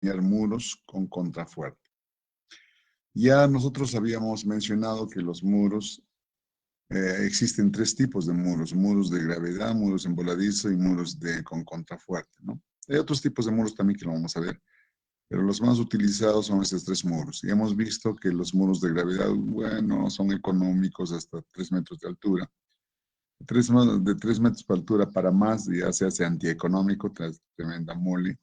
muros con contrafuerte. Ya nosotros habíamos mencionado que los muros, existen tres tipos de muros: muros de gravedad, muros en voladizo y muros con contrafuerte, ¿no? Hay otros tipos de muros también que lo vamos a ver, pero los más utilizados son estos tres muros. Y hemos visto que los muros de gravedad, bueno, son económicos hasta 3 metros de altura. De 3 metros de altura para más ya se hace antieconómico, tras tremenda mole.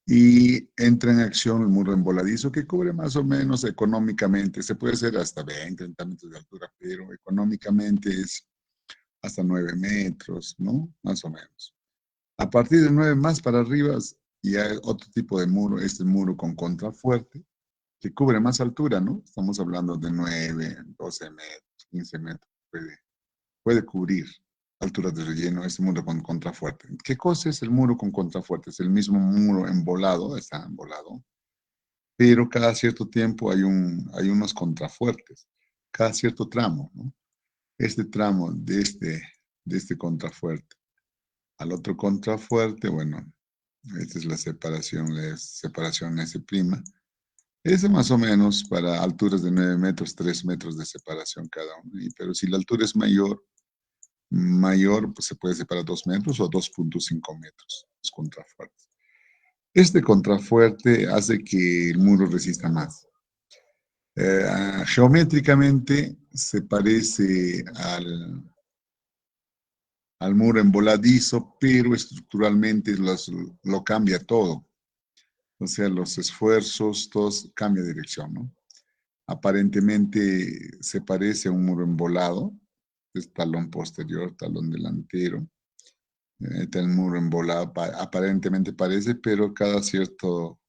Y entra en acción el muro emboladizo, que cubre más o menos económicamente. Se puede hacer hasta 20, 30 metros de altura, pero económicamente es hasta 9 metros, ¿no? Más o menos. A partir de 9 más para arriba, y hay otro tipo de muro, este muro con contrafuerte, que cubre más altura, ¿no? Estamos hablando de 9, 12 metros, 15 metros, puede cubrir alturas de relleno, este muro con contrafuerte. ¿Qué cosa es el muro con contrafuerte? Es el mismo muro embolado, está embolado, pero cada cierto tiempo hay unos contrafuertes, cada cierto tramo, ¿no? Este tramo de este contrafuerte al otro contrafuerte, bueno, esta es la separación S'. Es más o menos para alturas de 9 metros, 3 metros de separación cada uno. Pero si la altura es mayor, pues se puede separar 2 metros o 2,5 metros los contrafuertes. Este contrafuerte hace que el muro resista más. Geométricamente se parece al muro emboladizo, pero estructuralmente lo cambia todo. O sea, los esfuerzos, todos cambia de dirección, ¿no? Aparentemente se parece a un muro embolado, es talón posterior, talón delantero. El muro embolado aparentemente parece, pero cada cierto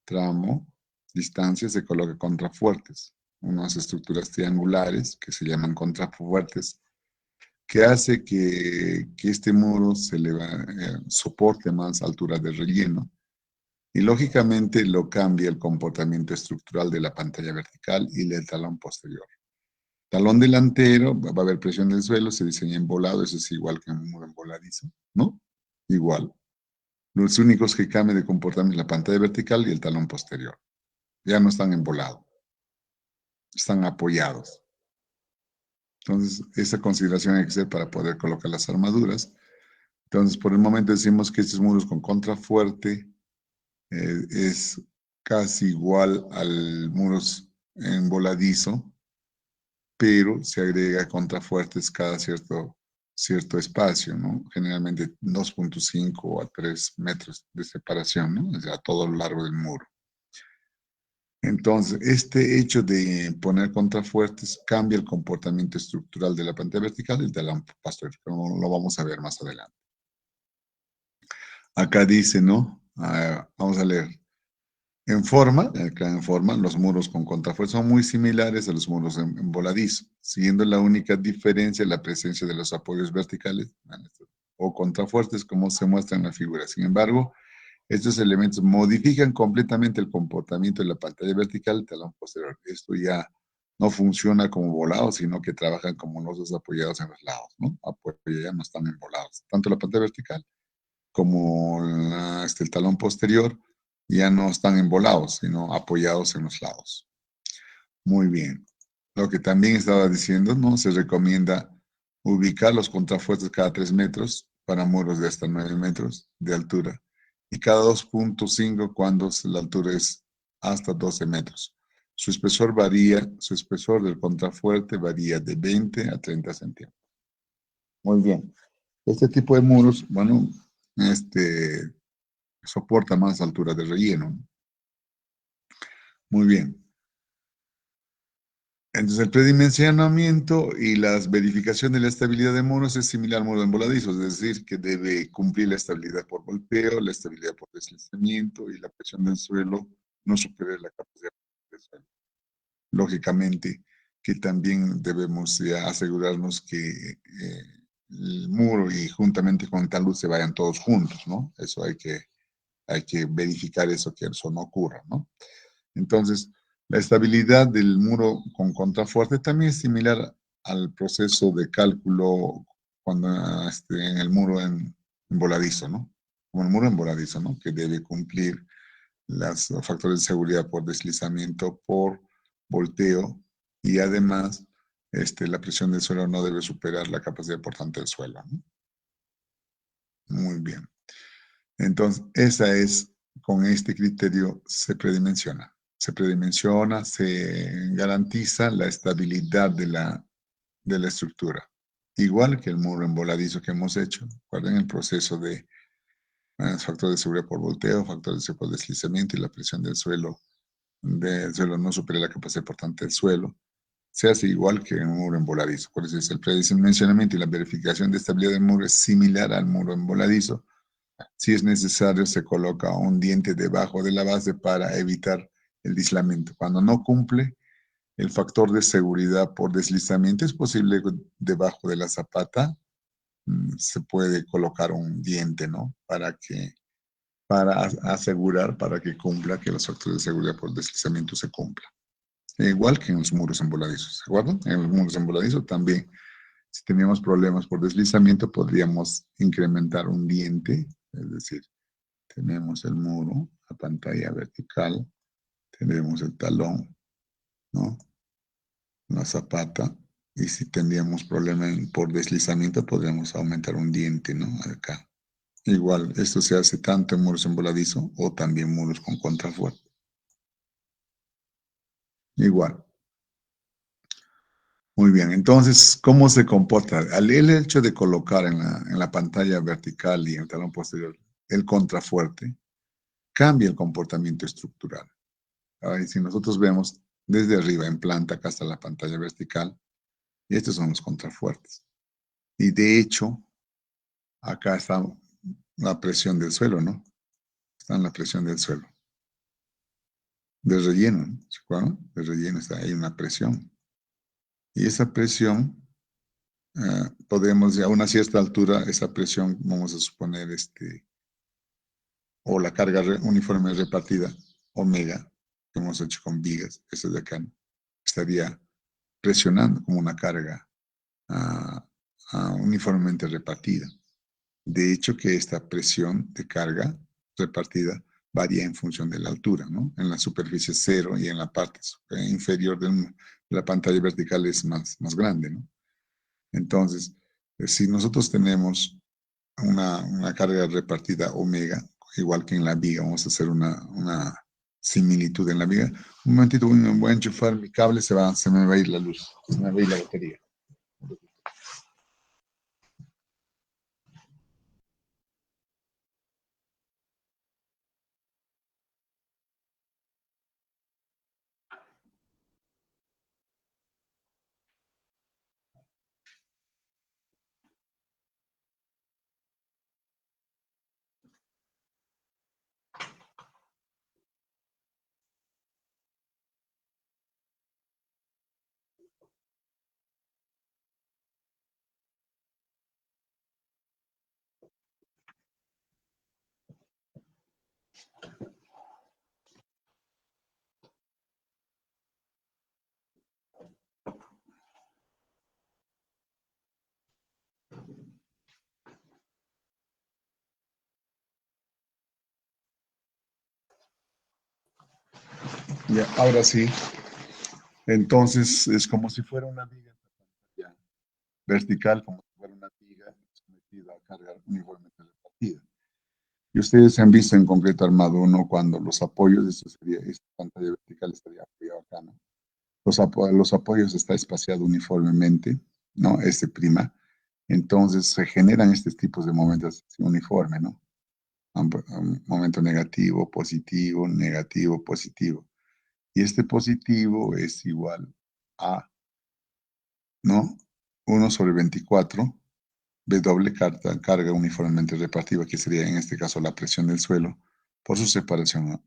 tramo, distancia, se coloca contrafuertes, unas estructuras triangulares que se llaman contrafuertes, que hace que este muro soporte más altura de relleno y lógicamente lo cambia el comportamiento estructural de la pantalla vertical y del talón posterior. Talón delantero, va a haber presión del suelo, se diseña embolado, eso es igual que un muro emboladizo, ¿no? Igual. Los únicos que cambian de comportamiento es la pantalla vertical y el talón posterior. Ya no están embolados, están apoyados. Entonces, esa consideración hay que hacer para poder colocar las armaduras. Entonces, por el momento decimos que estos muros con contrafuerte es casi igual al muros en voladizo, pero se agrega contrafuertes cada cierto espacio, ¿no? Generalmente 2,5 a 3 metros de separación, ¿no? O sea, a todo lo largo del muro. Entonces, este hecho de poner contrafuertes cambia el comportamiento estructural de la pantalla vertical y del posterior, como lo vamos a ver más adelante. Acá dice, ¿no? Vamos a leer. Acá en forma, los muros con contrafuertes son muy similares a los muros en voladizo, siguiendo la única diferencia la presencia de los apoyos verticales o contrafuertes, como se muestra en la figura. Sin embargo, estos elementos modifican completamente el comportamiento de la pantalla vertical y talón posterior. Esto ya no funciona como volados, sino que trabajan como losas apoyados en los lados, ¿no? Ya no están embolados. Tanto la pantalla vertical como el talón posterior ya no están embolados, sino apoyados en los lados. Muy bien. Lo que también estaba diciendo, ¿no? Se recomienda ubicar los contrafuertes cada 3 metros para muros de hasta 9 metros de altura y cada 2,5 cuando la altura es hasta 12 metros. Su espesor del contrafuerte varía de 20 a 30 centímetros. Muy bien. Este tipo de muros, bueno, soporta más altura de relleno. Muy bien. Entonces, el predimensionamiento y la verificación de la estabilidad de muros es similar al muro emboladizo, es decir, que debe cumplir la estabilidad por golpeo, la estabilidad por deslizamiento y la presión del suelo no superior a la capacidad del suelo. Lógicamente, que también debemos asegurarnos que el muro y juntamente con el talud se vayan todos juntos, ¿no? Eso hay que verificar eso, que eso no ocurra, ¿no? Entonces, la estabilidad del muro con contrafuerte también es similar al proceso de cálculo cuando en el muro en voladizo, ¿no? Como el muro en voladizo, ¿no? Que debe cumplir los factores de seguridad por deslizamiento, por volteo, y además la presión del suelo no debe superar la capacidad portante del suelo, ¿no? Muy bien. Entonces, con este criterio se predimensiona. Se garantiza la estabilidad de la estructura. Igual que el muro emboladizo que hemos hecho. Recuerden el proceso de factor de seguridad por volteo, factor de seguridad por deslizamiento y la presión del suelo no supera la capacidad portante del suelo. Se hace igual que en un muro emboladizo. Por eso es el predimensionamiento y la verificación de estabilidad del muro es similar al muro emboladizo. Si es necesario, se coloca un diente debajo de la base para evitar el dislamiento. Cuando no cumple el factor de seguridad por deslizamiento, es posible debajo de la zapata se puede colocar un diente, ¿no? Para asegurar, para que cumpla, que los factores de seguridad por deslizamiento se cumplan. Igual que en los muros emboladizos, ¿se acuerdan? En los muros emboladizos también, si teníamos problemas por deslizamiento, podríamos incrementar un diente, es decir, tenemos el muro, la pantalla vertical, tenemos el talón, ¿no? La zapata, y si tendríamos problema por deslizamiento, podríamos aumentar un diente, ¿no? Acá. Igual, esto se hace tanto en muros emboladizo o también muros con contrafuerte. Igual. Muy bien, entonces, ¿cómo se comporta? El hecho de colocar en la pantalla vertical y en el talón posterior el contrafuerte cambia el comportamiento estructural. Ahora, si nosotros vemos desde arriba en planta, acá está la pantalla vertical, y estos son los contrafuertes. Y de hecho, acá está la presión del suelo, ¿no? Está en la presión del suelo. De relleno, ¿no? ¿Se acuerdan? De relleno está ahí una presión. Y esa presión, podemos, a una cierta altura, esa presión, vamos a suponer, o la carga uniforme repartida, omega, que hemos hecho con vigas, esa de acá, ¿no? Estaría presionando como una carga uniformemente repartida. De hecho, que esta presión de carga repartida varía en función de la altura, ¿no? En la superficie cero y en la parte inferior de la pantalla vertical es más grande, ¿no? Entonces, si nosotros tenemos una carga repartida omega, igual que en la viga, vamos a hacer una similitud en la viga. Un momentito, voy a enchufar mi cable, se me va a ir la luz, se me va a ir la batería. Ya, ahora sí. Entonces, es como si fuera una viga vertical, como si fuera una viga sometida a carga uniformemente repartida. Y ustedes han visto en concreto armado uno cuando los apoyos, esta pantalla vertical estaría apoyada acá, ¿no? Los apoyos está espaciado uniformemente, ¿no? Prima. Entonces se generan estos tipos de momentos uniformes, ¿no? Un momento negativo, positivo, positivo. Y este positivo es igual a, ¿no? 1/24 B doble carga uniformemente repartida, que sería en este caso la presión del suelo, por su separación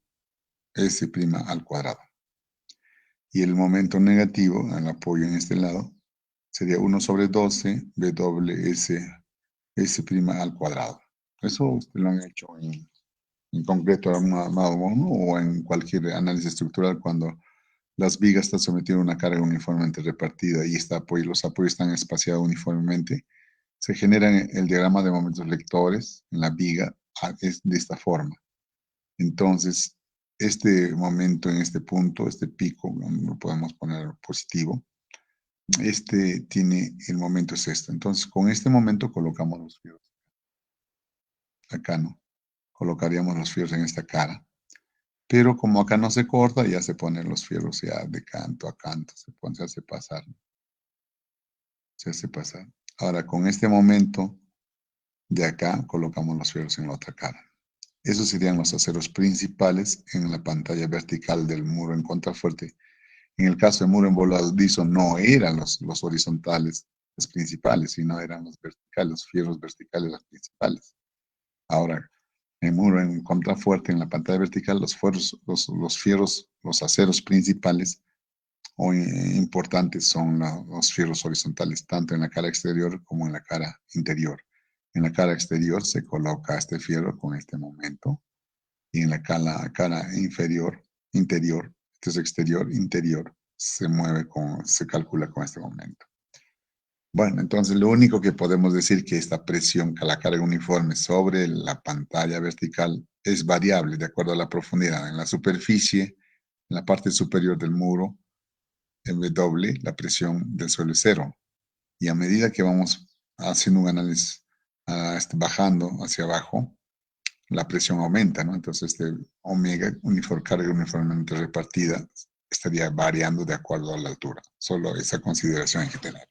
S' al cuadrado. Y el momento negativo, el apoyo en este lado, sería 1/12 B doble S' al cuadrado. Eso usted lo han hecho en concreto armado o en cualquier análisis estructural cuando las vigas están sometidas a una carga uniformemente repartida y los apoyos están espaciados uniformemente. Se genera el diagrama de momentos lectores en la viga, es de esta forma. Entonces, este momento, en este punto, este pico, lo podemos poner positivo. Este tiene, el momento es este. Entonces, con este momento colocamos los fierros. Acá no. Colocaríamos los fierros en esta cara. Pero como acá no se corta, ya se ponen los fierros ya de canto a canto. Se hace pasar. Se hace pasar. Ahora, con este momento de acá, colocamos los fierros en la otra cara. Esos serían los aceros principales en la pantalla vertical del muro en contrafuerte. En el caso del muro en voladizo no eran los horizontales los principales, sino eran los verticales, los fierros verticales los principales. Ahora, en muro en contrafuerte, en la pantalla vertical, los fierros, los aceros principales o importantes son los fierros horizontales, tanto en la cara exterior como en la cara interior. En la cara exterior se coloca este fierro con este momento y en la cara inferior, interior, este es exterior, interior, se calcula con este momento. Bueno, entonces lo único que podemos decir que esta presión, que la carga uniforme sobre la pantalla vertical es variable de acuerdo a la profundidad. En la superficie, en la parte superior del muro, W, la presión del suelo es cero. Y a medida que vamos haciendo un análisis, bajando hacia abajo, la presión aumenta, ¿no? Entonces, omega, carga uniformemente repartida, estaría variando de acuerdo a la altura. Solo esa consideración hay que tener.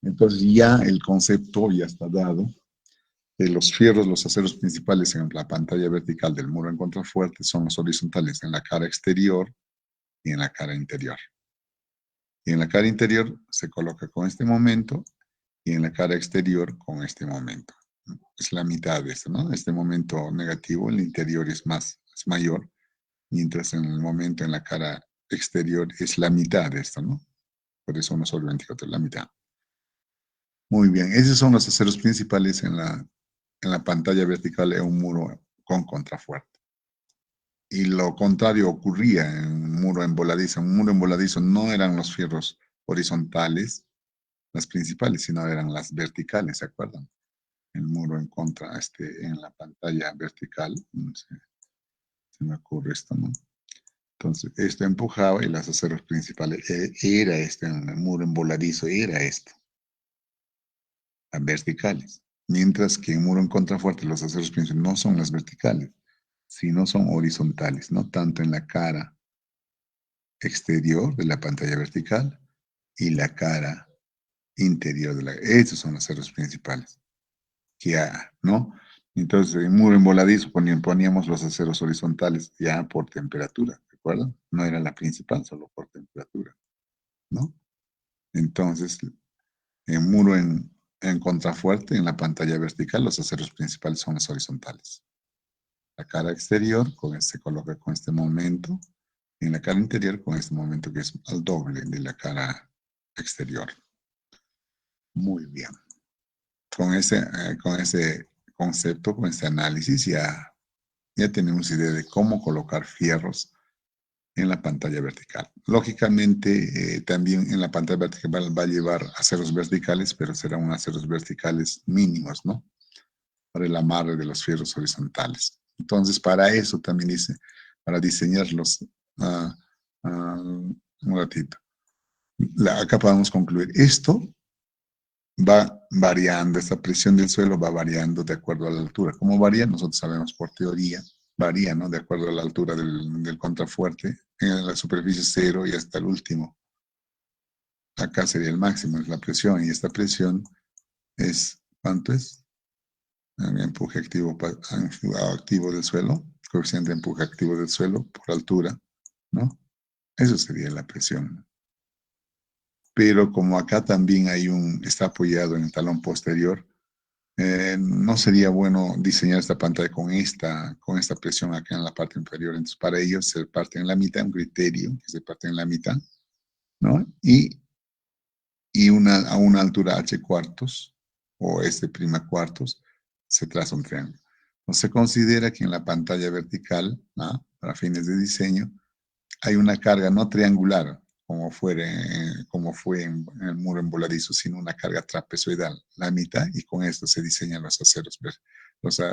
Entonces, ya el concepto ya está dado. Los fierros, los aceros principales en la pantalla vertical del muro en contrafuerte son los horizontales en la cara exterior y en la cara interior. Y en la cara interior se coloca con este momento y en la cara exterior con este momento. Es la mitad de esto, ¿no? Este momento negativo, el interior es mayor, mientras en el momento en la cara exterior es la mitad de esto, ¿no? Por eso no solo 24, la mitad. Muy bien, esos son los aceros principales en la pantalla vertical de un muro con contrafuerte. Y lo contrario ocurría en un muro en voladizo. En un muro en voladizo no eran los fierros horizontales las principales, sino eran las verticales, ¿se acuerdan? El muro en contra, en la pantalla vertical, no sé, se me ocurre esto, ¿no? Entonces, esto empujaba y los aceros principales, era en el muro en voladizo, era esto, las verticales. Mientras que en muro en contrafuerte los aceros principales no son las verticales, sino son horizontales, no tanto en la cara exterior de la pantalla vertical y la cara interior de la... Esos son los aceros principales. ¿No? Entonces, en muro en voladizo poníamos los aceros horizontales ya por temperatura, ¿de acuerdo? No era la principal, solo por temperatura, ¿no? Entonces, en muro en contrafuerte, en la pantalla vertical, los aceros principales son los horizontales. La cara exterior se coloca con este momento, y en la cara interior con este momento que es al doble de la cara exterior. Muy bien. Con ese concepto, con este análisis, ya tenemos idea de cómo colocar fierros en la pantalla vertical. Lógicamente, también en la pantalla vertical va a llevar aceros verticales, pero serán unos aceros verticales mínimos, ¿no? Para el amarre de los fierros horizontales. Entonces, para eso también dice, para diseñarlos, un ratito. Acá podemos concluir. Esto va variando, esta presión del suelo va variando de acuerdo a la altura. ¿Cómo varía? Nosotros sabemos por teoría, varía, ¿no? De acuerdo a la altura del contrafuerte, en la superficie cero y hasta el último. Acá sería el máximo, es la presión, y esta presión es, ¿cuánto es? Empuje activo del suelo, coeficiente de empuje activo del suelo por altura, ¿no? Eso sería la presión. Pero como acá también está apoyado en el talón posterior, no sería bueno diseñar esta pantalla con esta presión acá en la parte inferior. Entonces, para ello se parte en la mitad, un criterio que se parte en la mitad, ¿no? Y a una altura h cuartos o prima cuartos, se traza un triángulo. Entonces, se considera que en la pantalla vertical, ¿no? Para fines de diseño, hay una carga no triangular, como fue en el muro en voladizo, sino una carga trapezoidal, la mitad, y con esto se diseñan los aceros. O sea,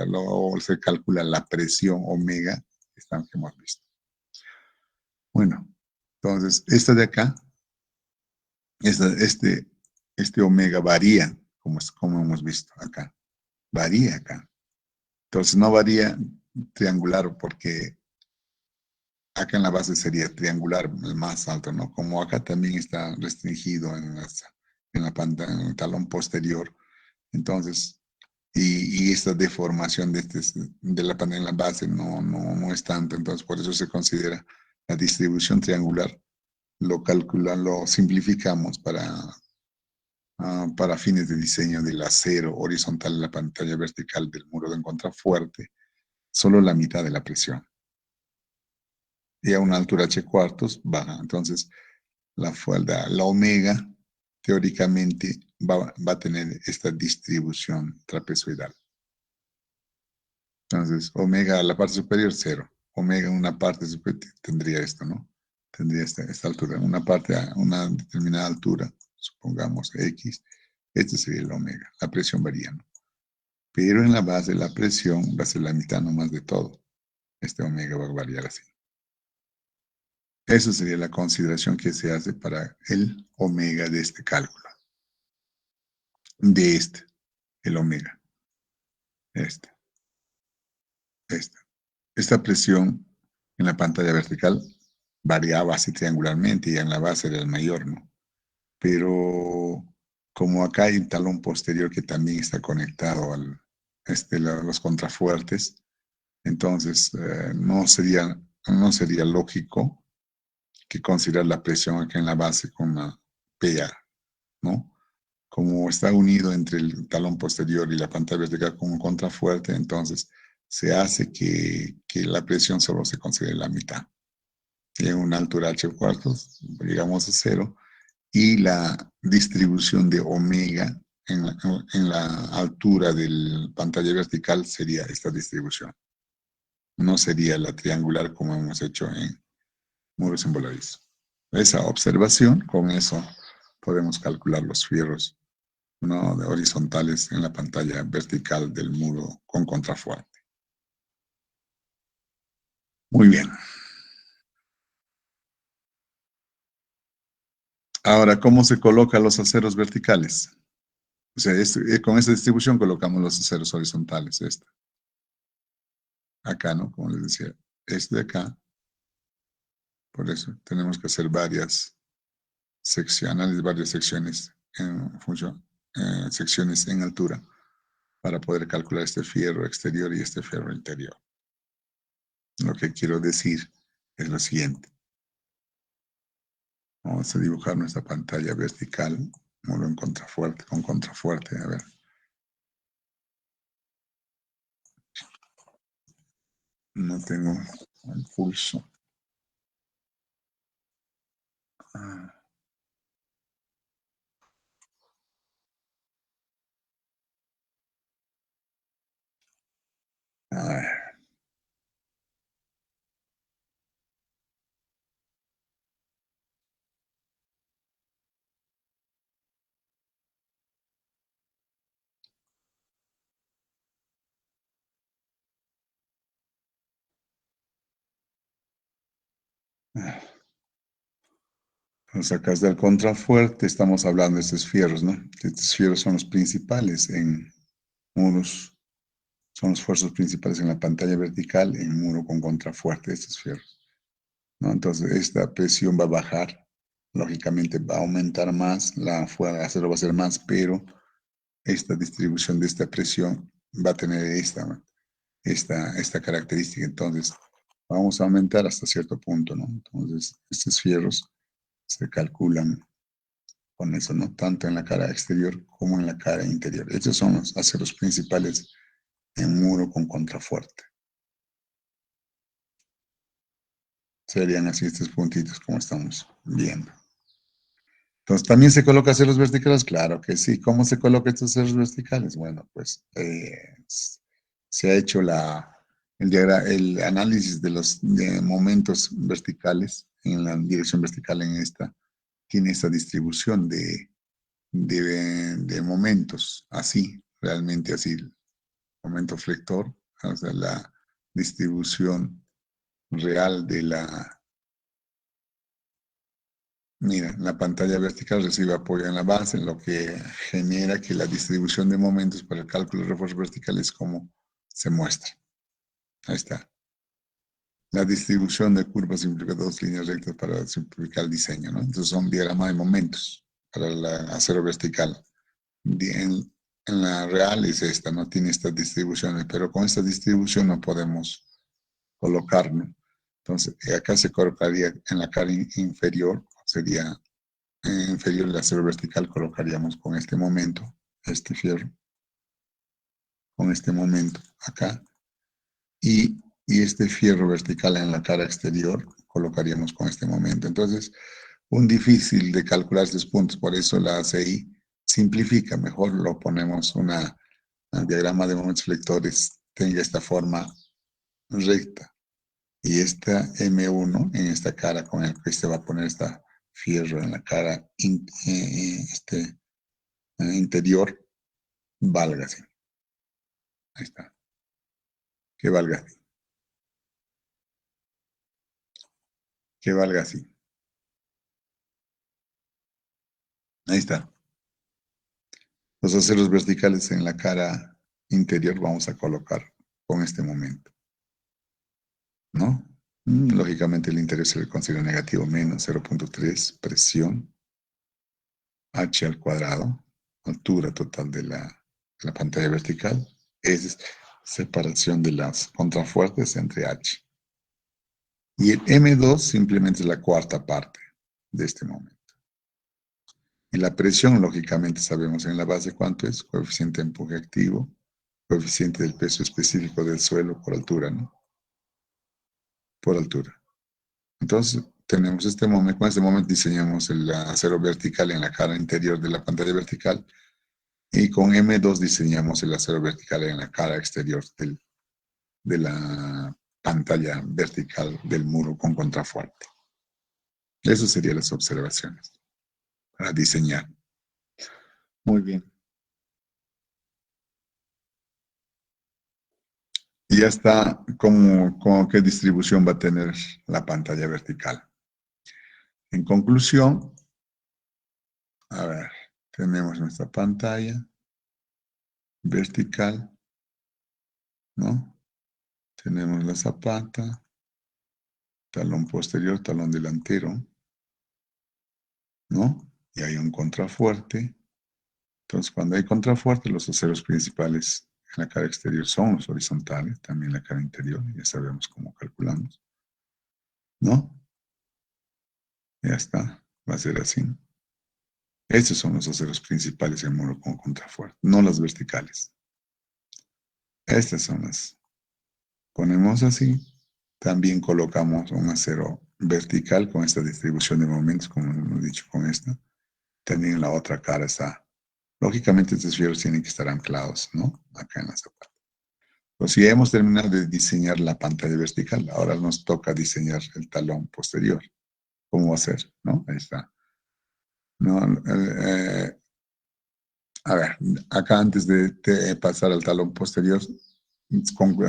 se calcula la presión omega que hemos visto. Entonces, esta de acá, este omega varía, como hemos visto acá, varía acá. Entonces, no varía triangular porque acá en la base sería triangular, el más alto, ¿no? Como acá también está restringido en la pantalla, en el talón posterior. Entonces, y esta deformación de la pantalla en la base no es tanto. Entonces, por eso se considera la distribución triangular. Lo simplificamos para fines de diseño del acero horizontal en la pantalla vertical del muro de contrafuerte, solo la mitad de la presión. Y a una altura h cuartos baja. Entonces, la omega, teóricamente, va a tener esta distribución trapezoidal. Entonces, omega a la parte superior, 0. Omega en una parte superior tendría esto, ¿no? Tendría esta altura. Una parte a una determinada altura, supongamos X, este sería el omega. La presión varía, ¿no? Pero en la base la presión va a ser la mitad nomás de todo. Este omega va a variar así. Esa sería la consideración que se hace para el omega de este cálculo. De el omega. Esta. Esta presión en la pantalla vertical variaba así triangularmente y en la base era el mayor, ¿no? Pero como acá hay un talón posterior que también está conectado los contrafuertes, entonces no sería lógico que considerar la presión acá en la base con una PA, ¿no? Como está unido entre el talón posterior y la pantalla vertical con un contrafuerte, entonces se hace que la presión solo se considere la mitad. Y en una altura h cuartos, llegamos a 0, y la distribución de omega en la altura de la pantalla vertical sería esta distribución. No sería la triangular como hemos hecho en muros en voladizo. Esa observación, con eso podemos calcular los fierros, ¿no?, de horizontales en la pantalla vertical del muro con contrafuerte. Muy bien. Ahora, ¿cómo se colocan los aceros verticales? O sea, con esta distribución colocamos los aceros horizontales. Acá, ¿no? Como les decía, de acá. Por eso tenemos que hacer varias secciones en función, secciones en altura para poder calcular este fierro exterior y este fierro interior. Lo que quiero decir es lo siguiente. Vamos a dibujar nuestra pantalla vertical, muro en contrafuerte, con contrafuerte, a ver. No tengo el pulso. A ver. Entonces acá está el contrafuerte, estamos hablando de estos fierros, ¿no? Estos fierros son los principales en muros, son los fuerzas principales en la pantalla vertical, en muro con contrafuerte, estos fierros, ¿no? Entonces esta presión va a bajar, lógicamente va a aumentar más, la fuerza de acero va a ser más, pero esta distribución de esta presión va a tener esta característica. Entonces vamos a aumentar hasta cierto punto, ¿no? Entonces estos fierros se calculan con eso, ¿no? Tanto en la cara exterior como en la cara interior. Estos son los aceros principales en muro con contrafuerte. Serían así estos puntitos como estamos viendo. Entonces, ¿también se coloca aceros verticales? Claro que sí. ¿Cómo se colocan estos aceros verticales? Bueno, pues se ha hecho el análisis de los momentos verticales en la dirección vertical tiene esta distribución de momentos, así, realmente así, el momento flector, o sea, la distribución real Mira, la pantalla vertical recibe apoyo en la base, lo que genera que la distribución de momentos para el cálculo de refuerzos verticales como se muestra. Ahí está. La distribución de curvas implica dos líneas rectas para simplificar el diseño, ¿no? Entonces son diagramas de momentos para el acero vertical. En la real es esta, no tiene estas distribuciones, pero con esta distribución no podemos colocarlo. Entonces, acá se colocaría en la cara inferior, sería inferior del acero vertical, colocaríamos con este momento, este fierro, con este momento acá, y este fierro vertical en la cara exterior, colocaríamos con este momento. Entonces, un difícil de calcular estos puntos, por eso la ACI simplifica, mejor lo ponemos un diagrama de momentos flectores, tenga esta forma recta. Y esta M1 en esta cara con el que se va a poner esta fierro en la cara interior, valga así. Ahí está. Que valga así. Que valga así. Ahí está. Los aceros verticales en la cara interior vamos a colocar con este momento, ¿no? Lógicamente el interés se le considera negativo menos 0.3, presión, h al cuadrado, altura total de la pantalla vertical, es separación de las contrafuertes entre h. Y el M2 simplemente es la cuarta parte de este momento. Y la presión, lógicamente, sabemos en la base cuánto es, coeficiente de empuje activo, coeficiente del peso específico del suelo por altura, ¿no? Por altura. Entonces, tenemos este momento, con este momento diseñamos el acero vertical en la cara interior de la pantalla vertical y con M2 diseñamos el acero vertical en la cara exterior de la pantalla vertical del muro con contrafuerte. Esas serían las observaciones para diseñar. Muy bien. Y ya está como qué distribución va a tener la pantalla vertical. En conclusión, a ver, tenemos nuestra pantalla vertical, ¿no? Tenemos la zapata, talón posterior, talón delantero, ¿no? Y hay un contrafuerte. Entonces, cuando hay contrafuerte, los aceros principales en la cara exterior son los horizontales, también la cara interior, ya sabemos cómo calculamos, ¿no? Ya está, va a ser así. Estos son los aceros principales en muro con contrafuerte, no las verticales. Estas son las. Ponemos así. También colocamos un acero vertical con esta distribución de momentos, como hemos dicho con esta. También en la otra cara está. Lógicamente estos fierros tienen que estar anclados, ¿no? Acá en la zapata. Pues si hemos terminado de diseñar la pantalla vertical, ahora nos toca diseñar el talón posterior. ¿Cómo va a ser? ¿No? Ahí está. No, a ver, acá antes de pasar al talón posterior,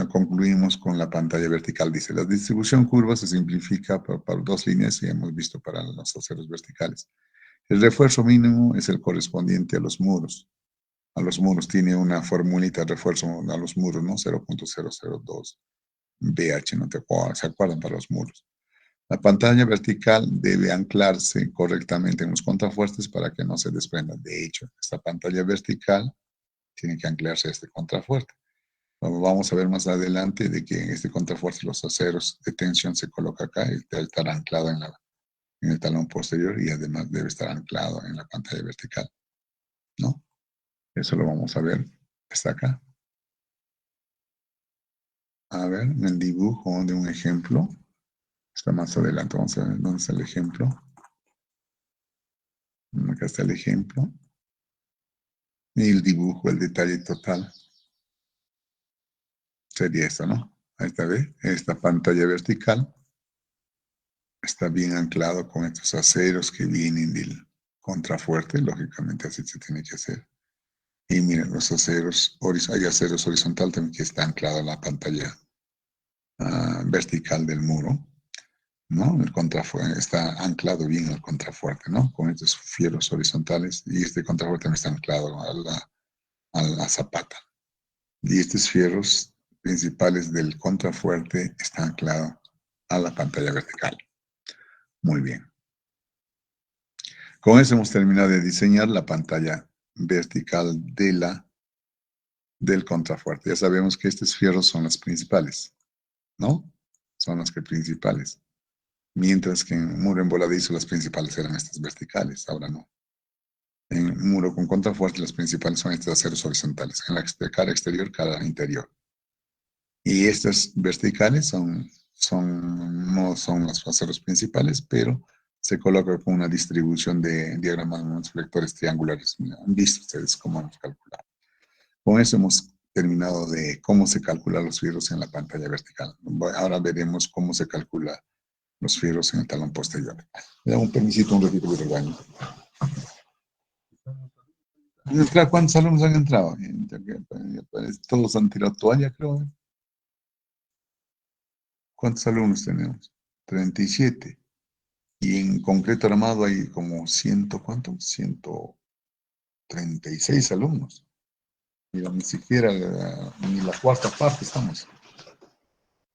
concluimos con la pantalla vertical. Dice, la distribución curva se simplifica por dos líneas y hemos visto para los aceros verticales. El refuerzo mínimo es el correspondiente a los muros. A los muros tiene una formulita de refuerzo a los muros, ¿no? 0.002 BH, ¿no se acuerdan para los muros? La pantalla vertical debe anclarse correctamente en los contrafuertes para que no se desprenda. De hecho, esta pantalla vertical tiene que anclarse a este contrafuerte. Vamos a ver más adelante de que en este contrafuerte los aceros de tensión se coloca acá y debe estar anclado en el talón posterior y además debe estar anclado en la pantalla vertical, ¿no? Eso lo vamos a ver. Está acá. A ver, en el dibujo de un ejemplo. Está más adelante. Vamos a ver dónde está el ejemplo. Acá está el ejemplo. Y el dibujo, el detalle total. Sería esto, ¿no? Esta vez, esta pantalla vertical está bien anclado con estos aceros que vienen del contrafuerte. Lógicamente así se tiene que hacer. Y miren, los aceros, hay aceros horizontal también que está anclado en la pantalla vertical del muro. ¿no? El contrafuerte está anclado bien al contrafuerte, ¿no? Con estos fierros horizontales y este contrafuerte también está anclado a la zapata. Y estos fierros principales del contrafuerte están anclados a la pantalla vertical. Muy bien. Con eso hemos terminado de diseñar la pantalla vertical del contrafuerte. Ya sabemos que estos fierros son las principales, ¿no? Son las que principales. Mientras que en muro emboladizo las principales eran estas verticales, ahora no. En muro con contrafuerte las principales son estas aceros horizontales, en la cara exterior, cara interior. Y estas verticales no son los aceros principales, pero se coloca con una distribución de diagramas flectores triangulares. Han visto ustedes cómo hemos calculado. Con eso hemos terminado de cómo se calculan los fierros en la pantalla vertical. Ahora veremos cómo se calcula los fierros en el talón posterior. Me da un permisito, un ratito de regaño. ¿Cuántos alumnos han entrado? Todos han tirado toalla, creo. ¿Cuántos alumnos tenemos? 37. Y en concreto armado hay como ¿cuánto? 136 alumnos. Mira, ni siquiera ni la cuarta parte estamos.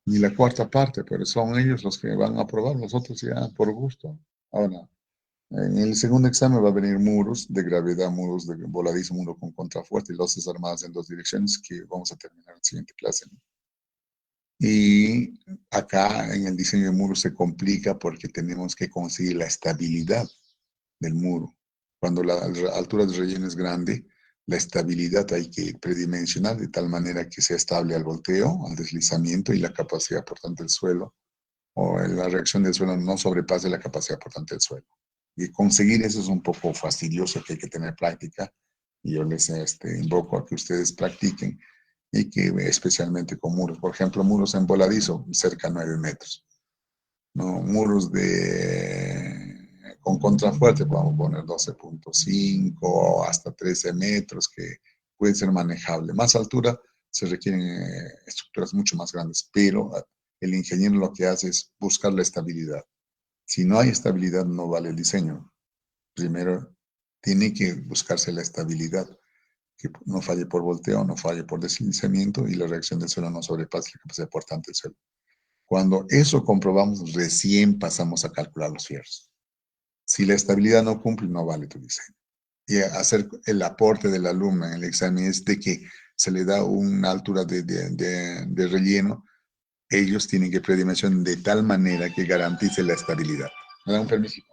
Ni la cuarta parte, pero son ellos los que van a aprobar, los otros ya por gusto. Ahora, en el segundo examen va a venir muros de gravedad, muros de voladizo, muro con contrafuerte y losas armadas en dos direcciones que vamos a terminar en la siguiente clase, ¿no? Y acá en el diseño de muros se complica porque tenemos que conseguir la estabilidad del muro. Cuando la altura de relleno es grande, la estabilidad hay que predimensionar de tal manera que sea estable al volteo, al deslizamiento y la capacidad portante del suelo, o la reacción del suelo no sobrepase la capacidad portante del suelo. Y conseguir eso es un poco fastidioso, que hay que tener práctica. Y yo les invoco a que ustedes practiquen y que especialmente con muros, por ejemplo, muros en voladizo, cerca a 9 metros. ¿No? Muros con contrafuerte, podemos poner 12.5 o hasta 13 metros, que puede ser manejable. Más altura se requieren estructuras mucho más grandes, pero el ingeniero lo que hace es buscar la estabilidad. Si no hay estabilidad, no vale el diseño. Primero, tiene que buscarse la estabilidad, que no falle por volteo, no falle por deslizamiento y la reacción del suelo no sobrepase la capacidad portante del suelo. Cuando eso comprobamos, recién pasamos a calcular los fierros. Si la estabilidad no cumple, no vale tu diseño. Y hacer el aporte del alumno en el examen es de que se le da una altura de relleno. Ellos tienen que predimensionar de tal manera que garantice la estabilidad. ¿Me da un permiso?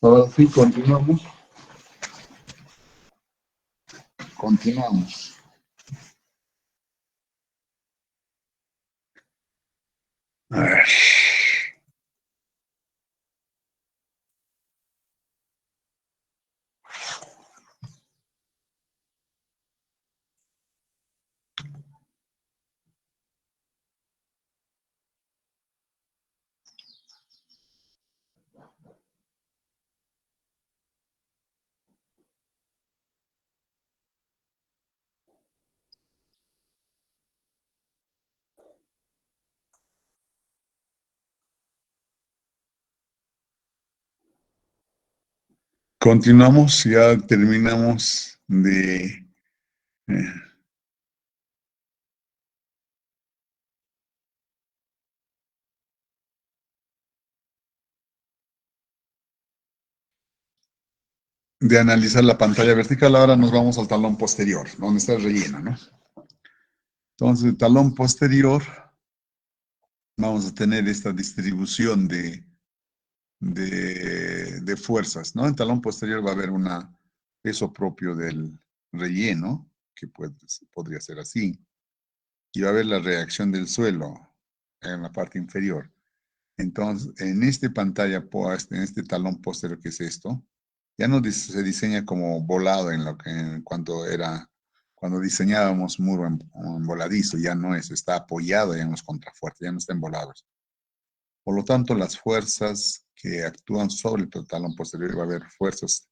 Ahora sí, continuamos. Continuamos. A ver. Continuamos, ya terminamos de analizar la pantalla vertical. Ahora nos vamos al talón posterior, donde está el relleno, ¿no? Entonces, el talón posterior, vamos a tener esta distribución de fuerzas, ¿no? En talón posterior va a haber un peso propio del relleno, que podría ser así, y va a haber la reacción del suelo en la parte inferior. Entonces, en esta pantalla, en este talón posterior que es esto, ya no se diseña como volado cuando diseñábamos muro en voladizo, ya no es, está apoyado ya en los contrafuertes, ya no está embolados. Por lo tanto, las fuerzas que actúan sobre el talón posterior va a haber fuerzas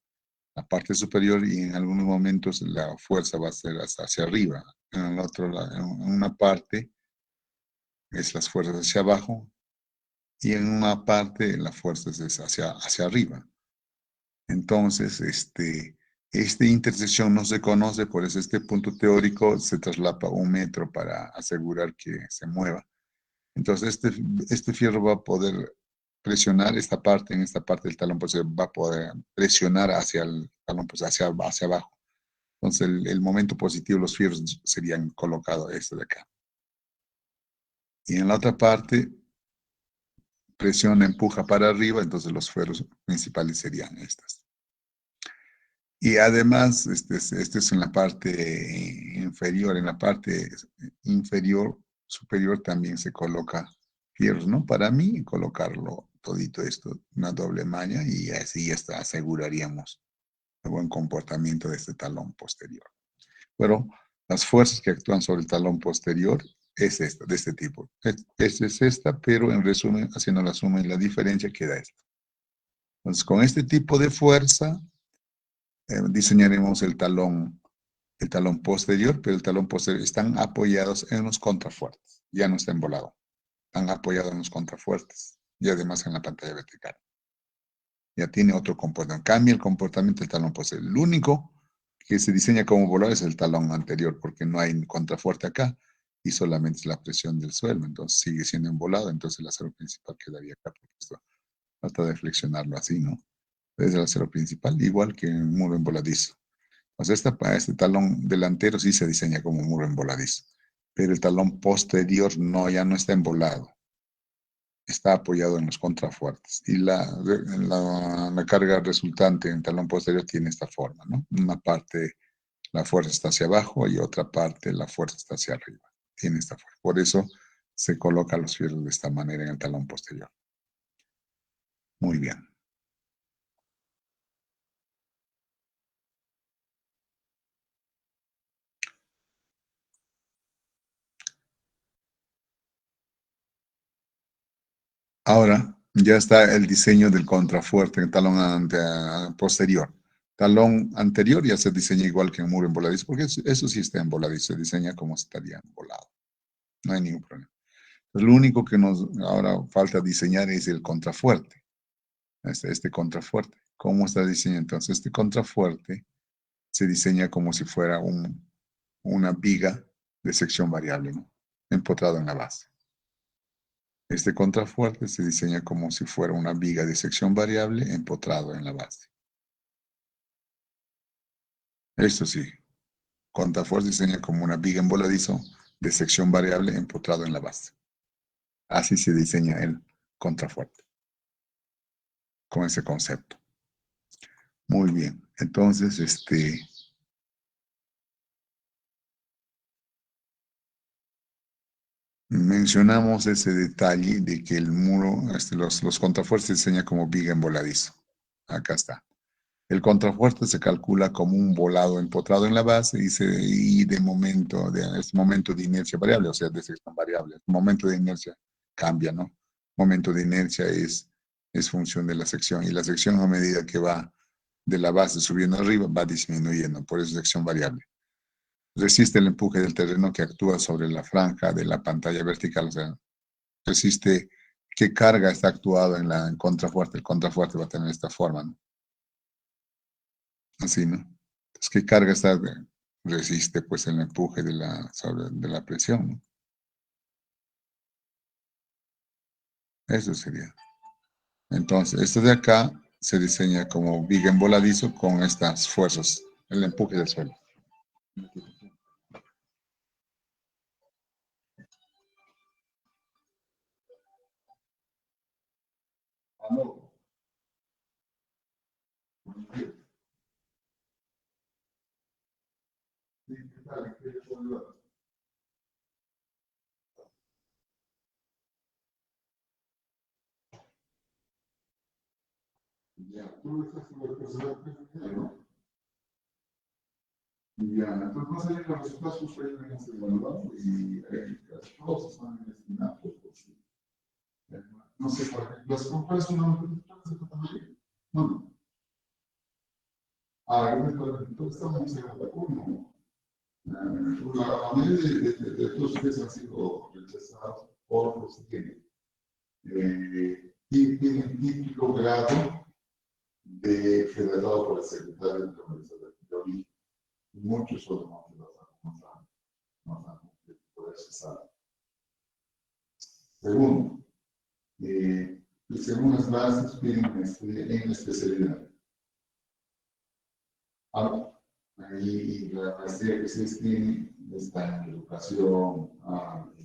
en la parte superior y en algunos momentos la fuerza va a ser hacia arriba. En el otro lado, en una parte es las fuerzas hacia abajo y en una parte la fuerza es hacia arriba. Entonces, esta intersección no se conoce, por eso este punto teórico se traslapa 1 metro para asegurar que se mueva. Entonces, este fierro va a poder presionar en esta parte del talón, pues va a poder presionar hacia el talón, pues hacia abajo. Entonces, el momento positivo, los fierros serían colocados este de acá. Y en la otra parte, presiona, empuja para arriba, entonces los fierros principales serían estas. Y además, este es en la parte inferior, en la parte inferior, superior también se coloca fierros, ¿no? Para mí, colocarlo todito esto, una doble malla y así ya está, aseguraríamos el buen comportamiento de este talón posterior. Pero las fuerzas que actúan sobre el talón posterior es esta, de este tipo. Esta es esta, pero en resumen, haciendo la suma y la diferencia, queda esto. Entonces, con este tipo de fuerza, diseñaremos el talón posterior, pero el talón posterior están apoyados en los contrafuertes, ya no está embolado, están apoyados en los contrafuertes y además en la pantalla vertical. Ya tiene otro comportamiento, cambia el comportamiento del talón posterior. El único que se diseña como volado es el talón anterior, porque no hay contrafuerte acá y solamente es la presión del suelo, entonces sigue siendo embolado, entonces el acero principal quedaría acá, porque esto trata de flexionarlo así, ¿no? Es el acero principal, igual que un muro emboladizo. O sea, este talón delantero sí se diseña como un muro emboladizo, pero el talón posterior no, ya no está embolado, está apoyado en los contrafuertes. Y la carga resultante en el talón posterior tiene esta forma, ¿no? Una parte la fuerza está hacia abajo y otra parte la fuerza está hacia arriba. Tiene esta forma. Por eso se colocan los fierros de esta manera en el talón posterior. Muy bien. Ahora ya está el diseño del contrafuerte en el talón posterior. Talón anterior ya se diseña igual que en muro emboladizo, porque eso sí está emboladizo, se diseña como si estaría embolado. No hay ningún problema. Entonces, lo único que nos ahora falta diseñar es el contrafuerte. Este contrafuerte. ¿Cómo está diseñado? Entonces, este contrafuerte se diseña como si fuera una viga de sección variable, ¿no? Empotrado en la base. Este contrafuerte se diseña como si fuera una viga de sección variable empotrado en la base. Esto sí, contrafuerte se diseña como una viga en voladizo de sección variable empotrado en la base. Así se diseña el contrafuerte, con ese concepto. Muy bien. Entonces, mencionamos ese detalle de que el muro, los contrafuertes se diseña como viga en voladizo. Acá está. El contrafuerte se calcula como un volado empotrado en la base y de momento, es momento de inercia variable, o sea, de sección variable. El momento de inercia cambia, ¿no? Momento de inercia es función de la sección y la sección a medida que va de la base subiendo arriba va disminuyendo, por eso es sección variable. Resiste el empuje del terreno que actúa sobre la franja de la pantalla vertical, o sea, resiste qué carga está actuada en contrafuerte. El contrafuerte va a tener esta forma, ¿no? Así, ¿no? Entonces, ¿qué carga está? Resiste pues el empuje de la presión, ¿no? Eso sería. Entonces, esto de acá se diseña como viga en voladizo con estas fuerzas, el empuje del suelo. Ya, tú estás en la tercera presencial, ¿no? Ya, entonces más allá de los resultados que ustedes ven en evaluado y casi todos están destinados, pues, no sé, por ejemplo, ¿cuáles son las notificaciones de categoría? No. Ah, entonces estamos en la vacuna. La mayoría de todos ustedes han sido rechazados por los que tienen título grado de federado por el secretario de la Universidad de Origen. Muchos son los que nos han rechazado. Segundo, según las bases piden en especialidad. Ahora, ahí la maestría que se tiene está en educación,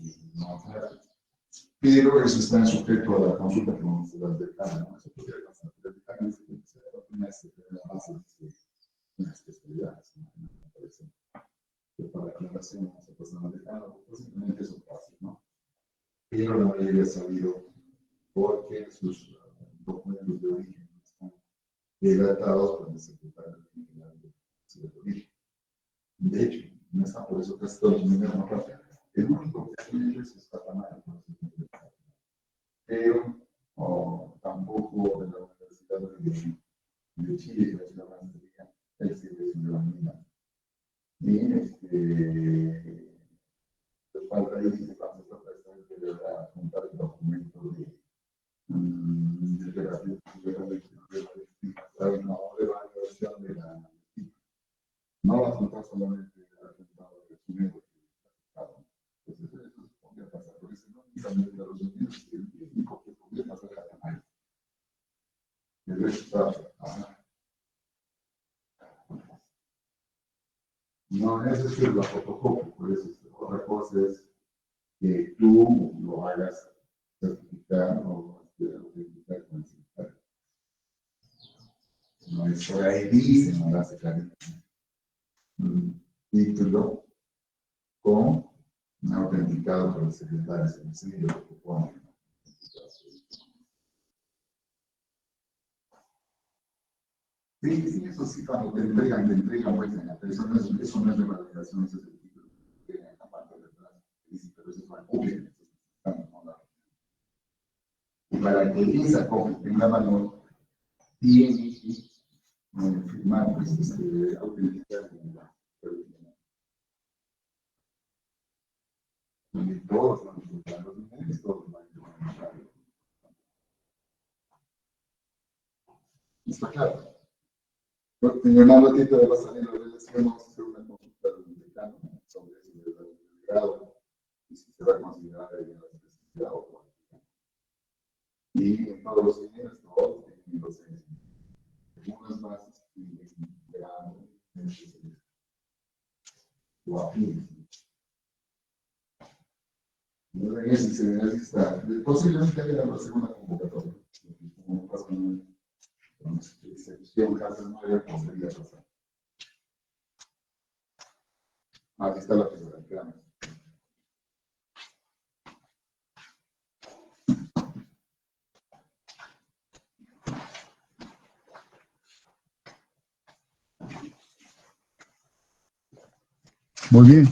y no, pero eso está sujeto a la consulta con las decanas, ¿no? Eso podría pasar. Las decanas tienen que ser una base de una especialidad, me parece. Que para aclaración, no se pasa a decana, pues simplemente es un fácil, ¿no? Pero la mayoría ha sabido porque sus documentos de origen están datados por el secretario general de origen. De hecho, no está por eso que estoy en el mismo papel. El único que tiene es Catamayo, pero tampoco de la Universidad de Chile, que es la maestría, él sí es una mina. Y falta ahí que vamos a prestar que deberá juntar el documento de la evaluación de la no va a juntar solamente el atentado de Chile, entonces eso podría pasar, por eso no únicamente a los niños, el único que podría pasar a la mayor. El resto está, no es la fotocopia, por eso otra cosa es que tú lo hagas certificar o autenticar con el certificado. No es por ahí dice, no hace claramente. Título con autenticado por el secretario, se me lo que pone. Sí, sí, eso sí, cuando te entregan vuelta, pero eso no es de validación, eso es el título que en la parte de atrás. Dice, pero eso es la copia. Y para que esa copia tenga valor, tiene que firmar, pues, autenticar y todos van a encontrar los niveles, todos van a encontrar. ¿Está claro? En un ratito de la salida de elección vamos a hacer una consulta del decano sobre eso del grado y si se va a considerar ahí en la especialidad o no. Y en todos los niveles, todos tienen los unas bases tienen grado, o afines. Ese se necesita, posiblemente haya la segunda convocatoria, como pasa con la selección, casos Aquí está la figura. Muy bien.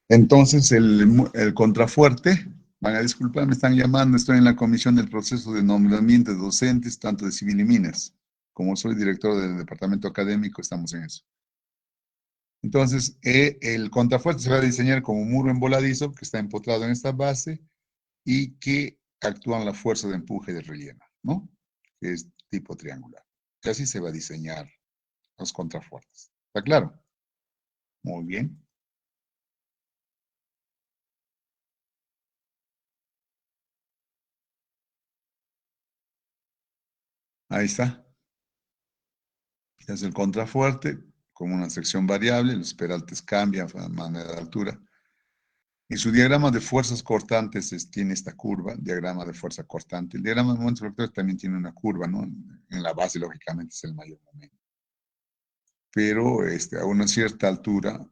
Entonces, el contrafuerte, van a disculpar, me están llamando, estoy en la comisión del proceso de nombramiento de docentes, tanto de civil y minas. Como soy director del departamento académico, estamos en eso. Entonces, el contrafuerte se va a diseñar como un muro emboladizo que está empotrado en esta base y que actúan la fuerza de empuje del relleno, ¿no? Que es tipo triangular. Y así se va a diseñar los contrafuertes. ¿Está claro? Muy bien. Ahí está. Es el contrafuerte con una sección variable, los peraltes cambian a manera de altura. Y su diagrama de fuerzas cortantes tiene esta curva, diagrama de fuerza cortante. El diagrama de momentos vectores también tiene una curva, ¿no? En la base, lógicamente, es el mayor momento. Pero a una cierta altura,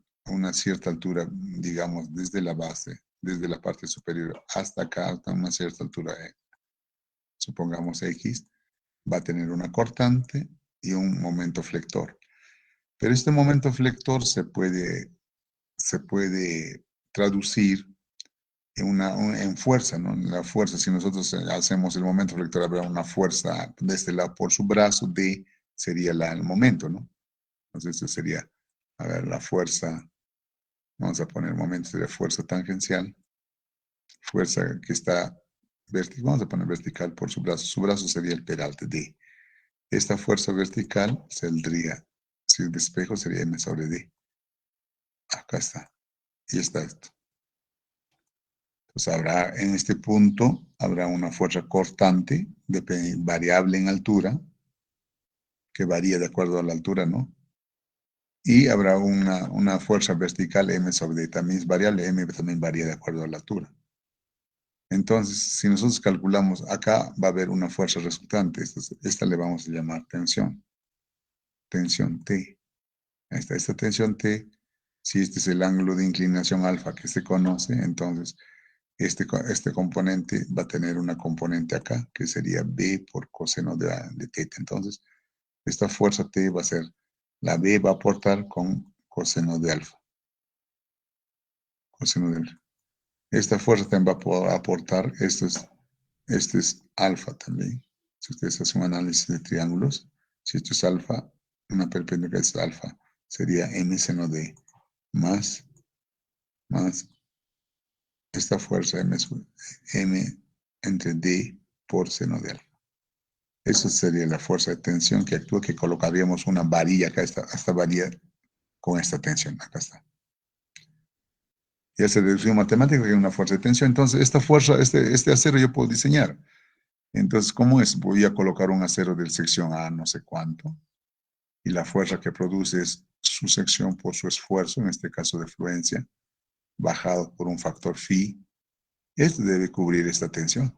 digamos, desde la base, desde la parte superior hasta acá, hasta una cierta altura, supongamos X, va a tener una cortante y un momento flector. Pero este momento flector se puede traducir en fuerza, ¿no? La fuerza, si nosotros hacemos el momento flector, habrá una fuerza de este lado por su brazo, D sería el momento, ¿no? Entonces, esto sería, a ver, la fuerza, vamos a poner momentos de fuerza tangencial, fuerza que está vertical, vamos a poner vertical por su brazo sería el peralte D. Esta fuerza vertical saldría, si el despejo sería M sobre D. Acá está. Y está esto. Entonces habrá, en este punto, habrá una fuerza cortante, variable en altura, que varía de acuerdo a la altura, ¿no? Y habrá una fuerza vertical M sobre D, también es variable, M también varía de acuerdo a la altura. Entonces, si nosotros calculamos, acá va a haber una fuerza resultante, esta le vamos a llamar tensión T. Esta tensión T, si este es el ángulo de inclinación alfa que se conoce, entonces este componente va a tener una componente acá, que sería B por coseno de teta. Entonces, esta fuerza T va a ser, la B va a aportar con coseno de alfa. Coseno de alfa. Esta fuerza también va a aportar, este es alfa también. Si ustedes hacen un análisis de triángulos, si esto es alfa, una perpendicular es alfa, sería M seno D más esta fuerza M entre D por seno de alfa. Eso sería la fuerza de tensión que actúa, que colocaríamos una varilla acá, esta varilla con esta tensión, acá está. Ya se redució matemática que es una fuerza de tensión. Entonces, esta fuerza, este acero yo puedo diseñar. Entonces, ¿cómo es? Voy a colocar un acero de sección A no sé cuánto, y la fuerza que produce es su sección por su esfuerzo, en este caso de fluencia, bajado por un factor phi. Esto debe cubrir esta tensión.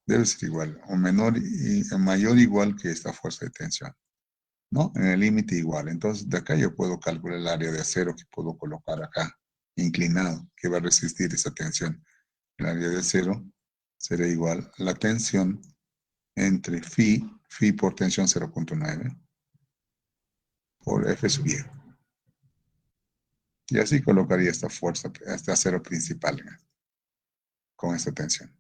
Debe ser igual, o menor y mayor o igual que esta fuerza de tensión, ¿no? En el límite igual. Entonces, de acá yo puedo calcular el área de acero que puedo colocar acá, inclinado, que va a resistir esa tensión. El área de acero será igual a la tensión entre phi por tensión 0.9, por F sub Y. Y así colocaría esta fuerza, este acero principal, con esta tensión.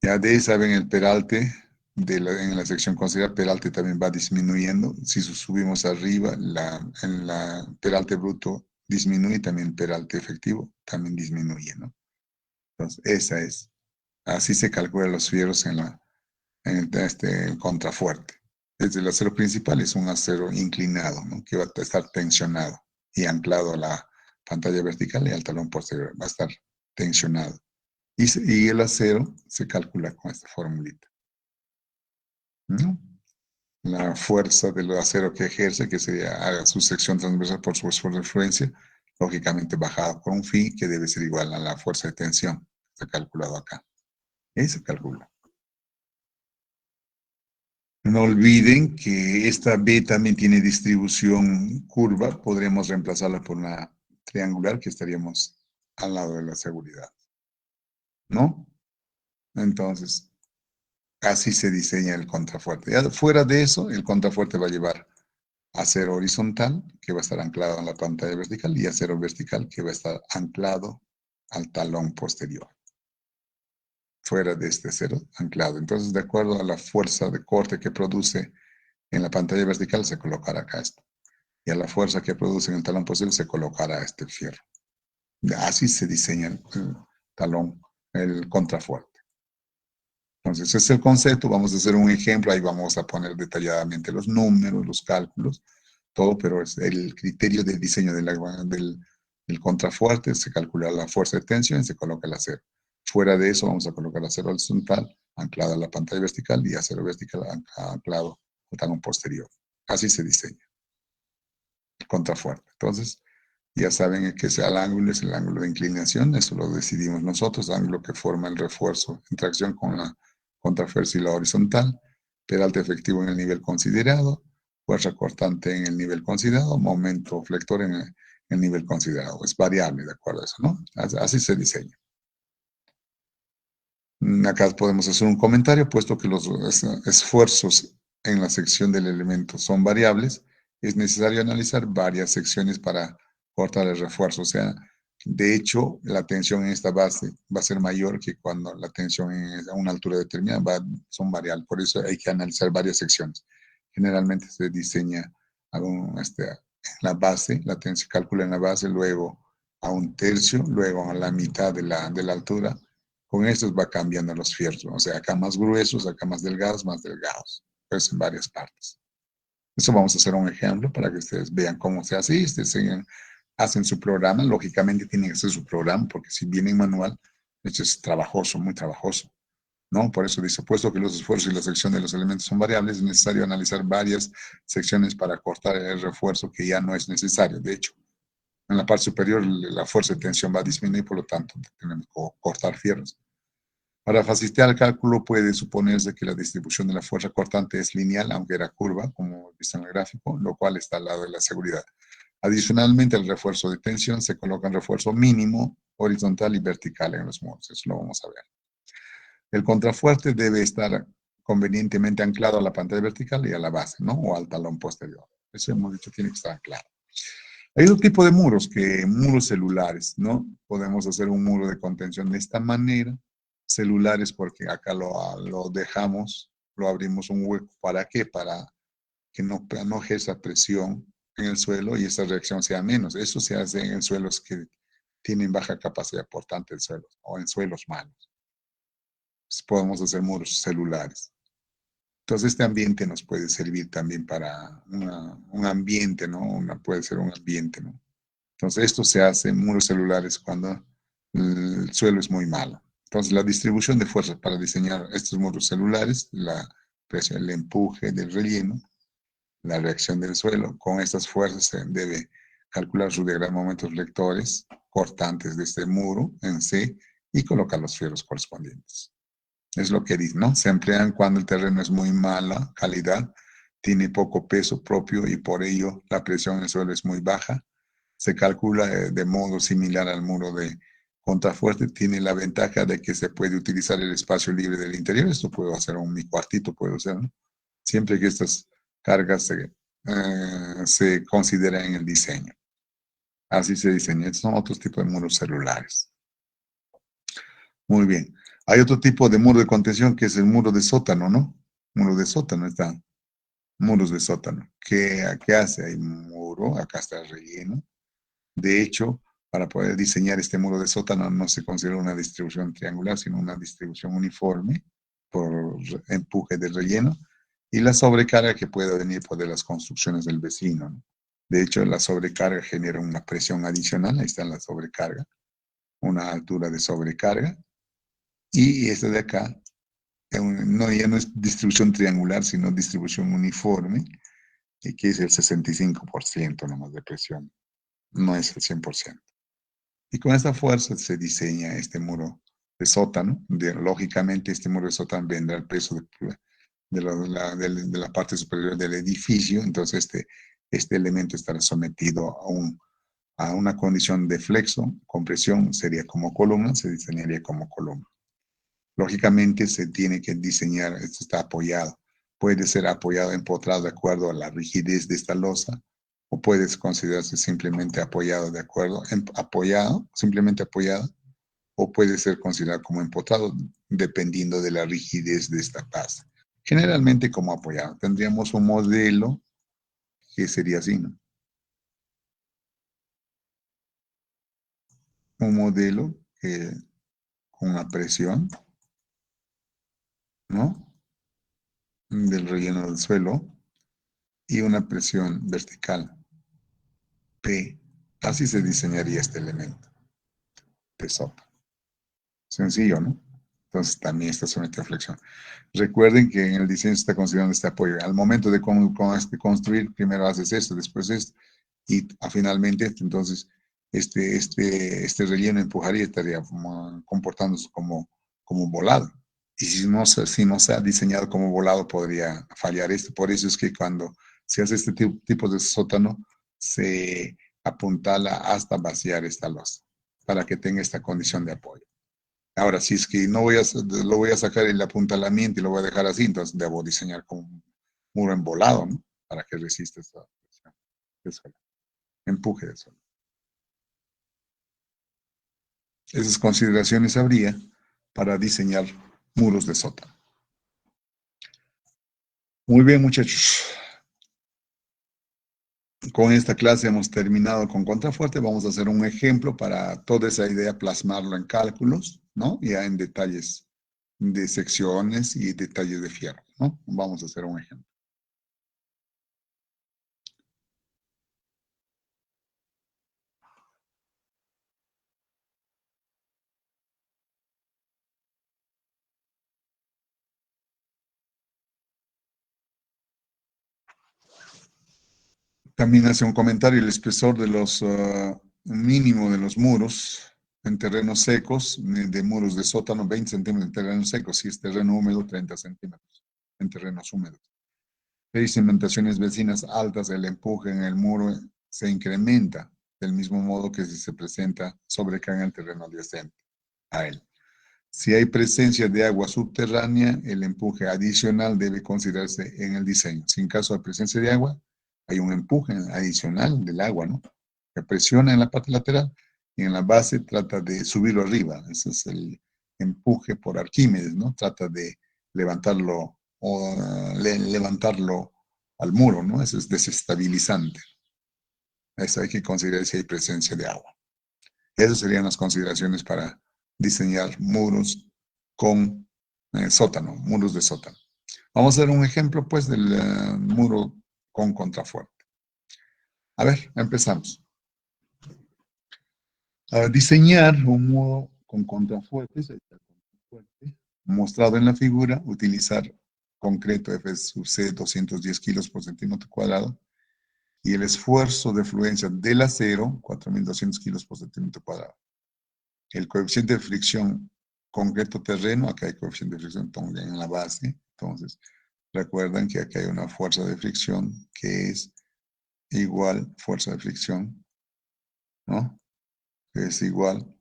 Ya de ahí saben el peralte, en la sección considerada, peralte también va disminuyendo. Si subimos arriba, en la peralte bruto disminuye, también el peralte efectivo también disminuye, ¿no? Entonces, así se calculan los fierros en este contrafuerte. Desde el acero principal es un acero inclinado, ¿no? Que va a estar tensionado y anclado a la pantalla vertical y al talón posterior. Va a estar tensionado. Y el acero se calcula con esta formulita, ¿no? La fuerza del acero que ejerce, que sería su sección transversal por su esfuerzo de influencia, lógicamente bajado por un phi que debe ser igual a la fuerza de tensión. Está calculado acá. Y se calcula. No olviden que esta B también tiene distribución curva. Podremos reemplazarla por una triangular que estaríamos al lado de la seguridad, ¿no? Entonces, así se diseña el contrafuerte. Ya fuera de eso, el contrafuerte va a llevar acero horizontal, que va a estar anclado en la pantalla vertical, y acero vertical, que va a estar anclado al talón posterior. Fuera de este acero anclado. Entonces, de acuerdo a la fuerza de corte que produce en la pantalla vertical, se colocará acá esto. Y a la fuerza que produce en el talón posterior, se colocará este fierro. Así se diseña el talón, el contrafuerte. Entonces, ese es el concepto. Vamos a hacer un ejemplo. Ahí vamos a poner detalladamente los números, los cálculos, todo, pero es el criterio de diseño del contrafuerte. Se calcula la fuerza de tensión y se coloca el acero. Fuera de eso, vamos a colocar acero horizontal anclado a la pantalla vertical y acero vertical anclado al talón posterior. Así se diseña el contrafuerte. Entonces, ya saben que ese ángulo es el ángulo de inclinación, eso lo decidimos nosotros, ángulo que forma el refuerzo en tracción con la contrafuerza y la horizontal, peralte efectivo en el nivel considerado, fuerza cortante en el nivel considerado, momento flector en el nivel considerado. Es variable de acuerdo a eso, ¿no? Así se diseña. Acá podemos hacer un comentario, puesto que los esfuerzos en la sección del elemento son variables, es necesario analizar varias secciones para cortar el refuerzo. O sea, de hecho, la tensión en esta base va a ser mayor que cuando la tensión a una altura determinada son variables. Por eso hay que analizar varias secciones. Generalmente se diseña la base, la tensión se calcula en la base, luego a un tercio, luego a la mitad de la altura. Con estos va cambiando los fierros, o sea, acá más gruesos, acá más delgados, pues en varias partes. Eso vamos a hacer un ejemplo para que ustedes vean cómo se hace y ustedes hacen su programa. Lógicamente tienen que hacer su programa porque si viene en manual, esto es trabajoso, muy trabajoso, ¿no? Por eso dice, puesto que los esfuerzos y la sección de los elementos son variables, es necesario analizar varias secciones para cortar el refuerzo que ya no es necesario. De hecho, en la parte superior la fuerza de tensión va a disminuir, por lo tanto, tenemos que cortar fierros. Para facilitar el cálculo puede suponerse que la distribución de la fuerza cortante es lineal, aunque era curva, como visto en el gráfico, lo cual está al lado de la seguridad. Adicionalmente, el refuerzo de tensión se coloca en refuerzo mínimo, horizontal y vertical en los muros. Eso lo vamos a ver. El contrafuerte debe estar convenientemente anclado a la pantalla vertical y a la base, ¿no? O al talón posterior. Eso hemos dicho, tiene que estar anclado. Hay otro tipo de muros, muros celulares, ¿no? Podemos hacer un muro de contención de esta manera, celulares, porque acá lo dejamos, lo abrimos un hueco. ¿Para qué? Para que no ejerza presión en el suelo y esa reacción sea menos. Eso se hace en suelos que tienen baja capacidad portante del suelo o en suelos malos. Entonces, podemos hacer muros celulares. Entonces, este ambiente nos puede servir también para un ambiente, ¿no? Puede ser un ambiente, ¿no? Entonces, esto se hace en muros celulares cuando el suelo es muy malo. Entonces, la distribución de fuerzas para diseñar estos muros celulares, la presión, el empuje del relleno, la reacción del suelo, con estas fuerzas se debe calcular su diagrama de momentos lectores cortantes de este muro en C y colocar los fierros correspondientes. Es lo que dice, ¿no? Se emplean cuando el terreno es muy mala calidad, tiene poco peso propio y por ello la presión en el suelo es muy baja. Se calcula de modo similar al muro de contrafuerte. Tiene la ventaja de que se puede utilizar el espacio libre del interior. Esto puedo hacer mi cuartito, puedo hacer, ¿no? Siempre que estas cargas se consideren en el diseño. Así se diseña. Estos son otros tipos de muros celulares. Muy bien. Hay otro tipo de muro de contención que es el muro de sótano, ¿no? Muro de sótano, están muros de sótano. ¿Qué hace? Hay muro, acá está el relleno. De hecho, para poder diseñar este muro de sótano no se considera una distribución triangular, sino una distribución uniforme por empuje de relleno y la sobrecarga que puede venir por de las construcciones del vecino, ¿no? De hecho, la sobrecarga genera una presión adicional, ahí está la sobrecarga, una altura de sobrecarga, y esta de acá no, ya no es distribución triangular, sino distribución uniforme, que es el 65% nomás de presión, no es el 100%. Y con esta fuerza se diseña este muro de sótano. Lógicamente, este muro de sótano vendrá al peso de la parte superior del edificio, entonces este elemento estará sometido a una condición de flexo, compresión, sería como columna, se diseñaría como columna. Lógicamente se tiene que diseñar, esto está apoyado, puede ser apoyado, empotrado de acuerdo a la rigidez de esta losa, o puede considerarse simplemente apoyado de acuerdo, apoyado, simplemente apoyado, o puede ser considerado como empotrado, dependiendo de la rigidez de esta base. Generalmente como apoyado. Tendríamos un modelo que sería así, ¿no? Un modelo con una presión, ¿no? Del relleno del suelo y una presión vertical, P. Así se diseñaría este elemento de sopa. Sencillo, ¿no? Entonces también está sometido a flexión. Recuerden que en el diseño se está considerando este apoyo. Al momento de construir, primero haces esto, después esto, y finalmente entonces este relleno empujaría, estaría comportándose como volado. Y si no se ha diseñado como volado, podría fallar esto. Por eso es que cuando se hace este tipo de sótano, se apuntala hasta vaciar esta losa, para que tenga esta condición de apoyo. Ahora, si es que no lo voy a sacar el apuntalamiento y lo voy a dejar así, entonces debo diseñar como un muro embolado, ¿no? Para que resista esta presión del suelo, empuje del suelo. Esas consideraciones habría para diseñar muros de sótano. Muy bien, muchachos. Con esta clase hemos terminado con contrafuerte. Vamos a hacer un ejemplo para toda esa idea, plasmarlo en cálculos, ¿no? Ya en detalles de secciones y detalles de fierro, ¿no? Vamos a hacer un ejemplo. También hace un comentario, el espesor de los mínimo de los muros en terrenos secos, de muros de sótano, 20 centímetros en terrenos secos, si es terreno húmedo, 30 centímetros en terrenos húmedos. Hay cimentaciones vecinas altas, el empuje en el muro se incrementa del mismo modo que si se presenta sobrecarga en el terreno adyacente a él. Si hay presencia de agua subterránea, el empuje adicional debe considerarse en el diseño. Si en caso de presencia de agua, hay un empuje adicional del agua, ¿no? Que presiona en la parte lateral y en la base trata de subirlo arriba. Ese es el empuje por Arquímedes, ¿no? Trata de levantarlo o levantarlo al muro, ¿no? Eso es desestabilizante. Eso hay que considerar si hay presencia de agua. Esas serían las consideraciones para diseñar muros con sótano, muros de sótano. Vamos a hacer un ejemplo, pues, del muro con contrafuerte. A ver, empezamos. A diseñar un muro con contrafuertes, mostrado en la figura, utilizar concreto F sub C 210 kilos por centímetro cuadrado y el esfuerzo de fluencia del acero, 4.200 kilos por centímetro cuadrado. El coeficiente de fricción concreto terreno, acá hay coeficiente de fricción en la base, entonces recuerdan que aquí hay una fuerza de fricción que es igual fuerza de fricción, ¿no? Que es igual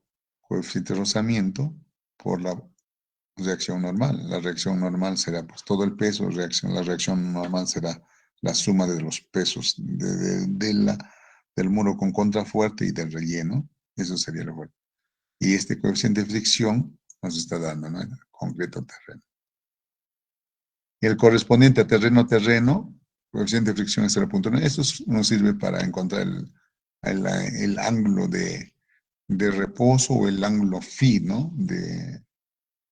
coeficiente de rozamiento por la reacción normal. La reacción normal será pues todo el peso, la reacción normal será la suma de los pesos del muro con contrafuerte y del relleno. Eso sería lo bueno. Y este coeficiente de fricción nos está dando, ¿no? El concreto terreno. Y el correspondiente a terreno, coeficiente de fricción es 0.9. Esto nos sirve para encontrar el ángulo de reposo o el ángulo phi, ¿no?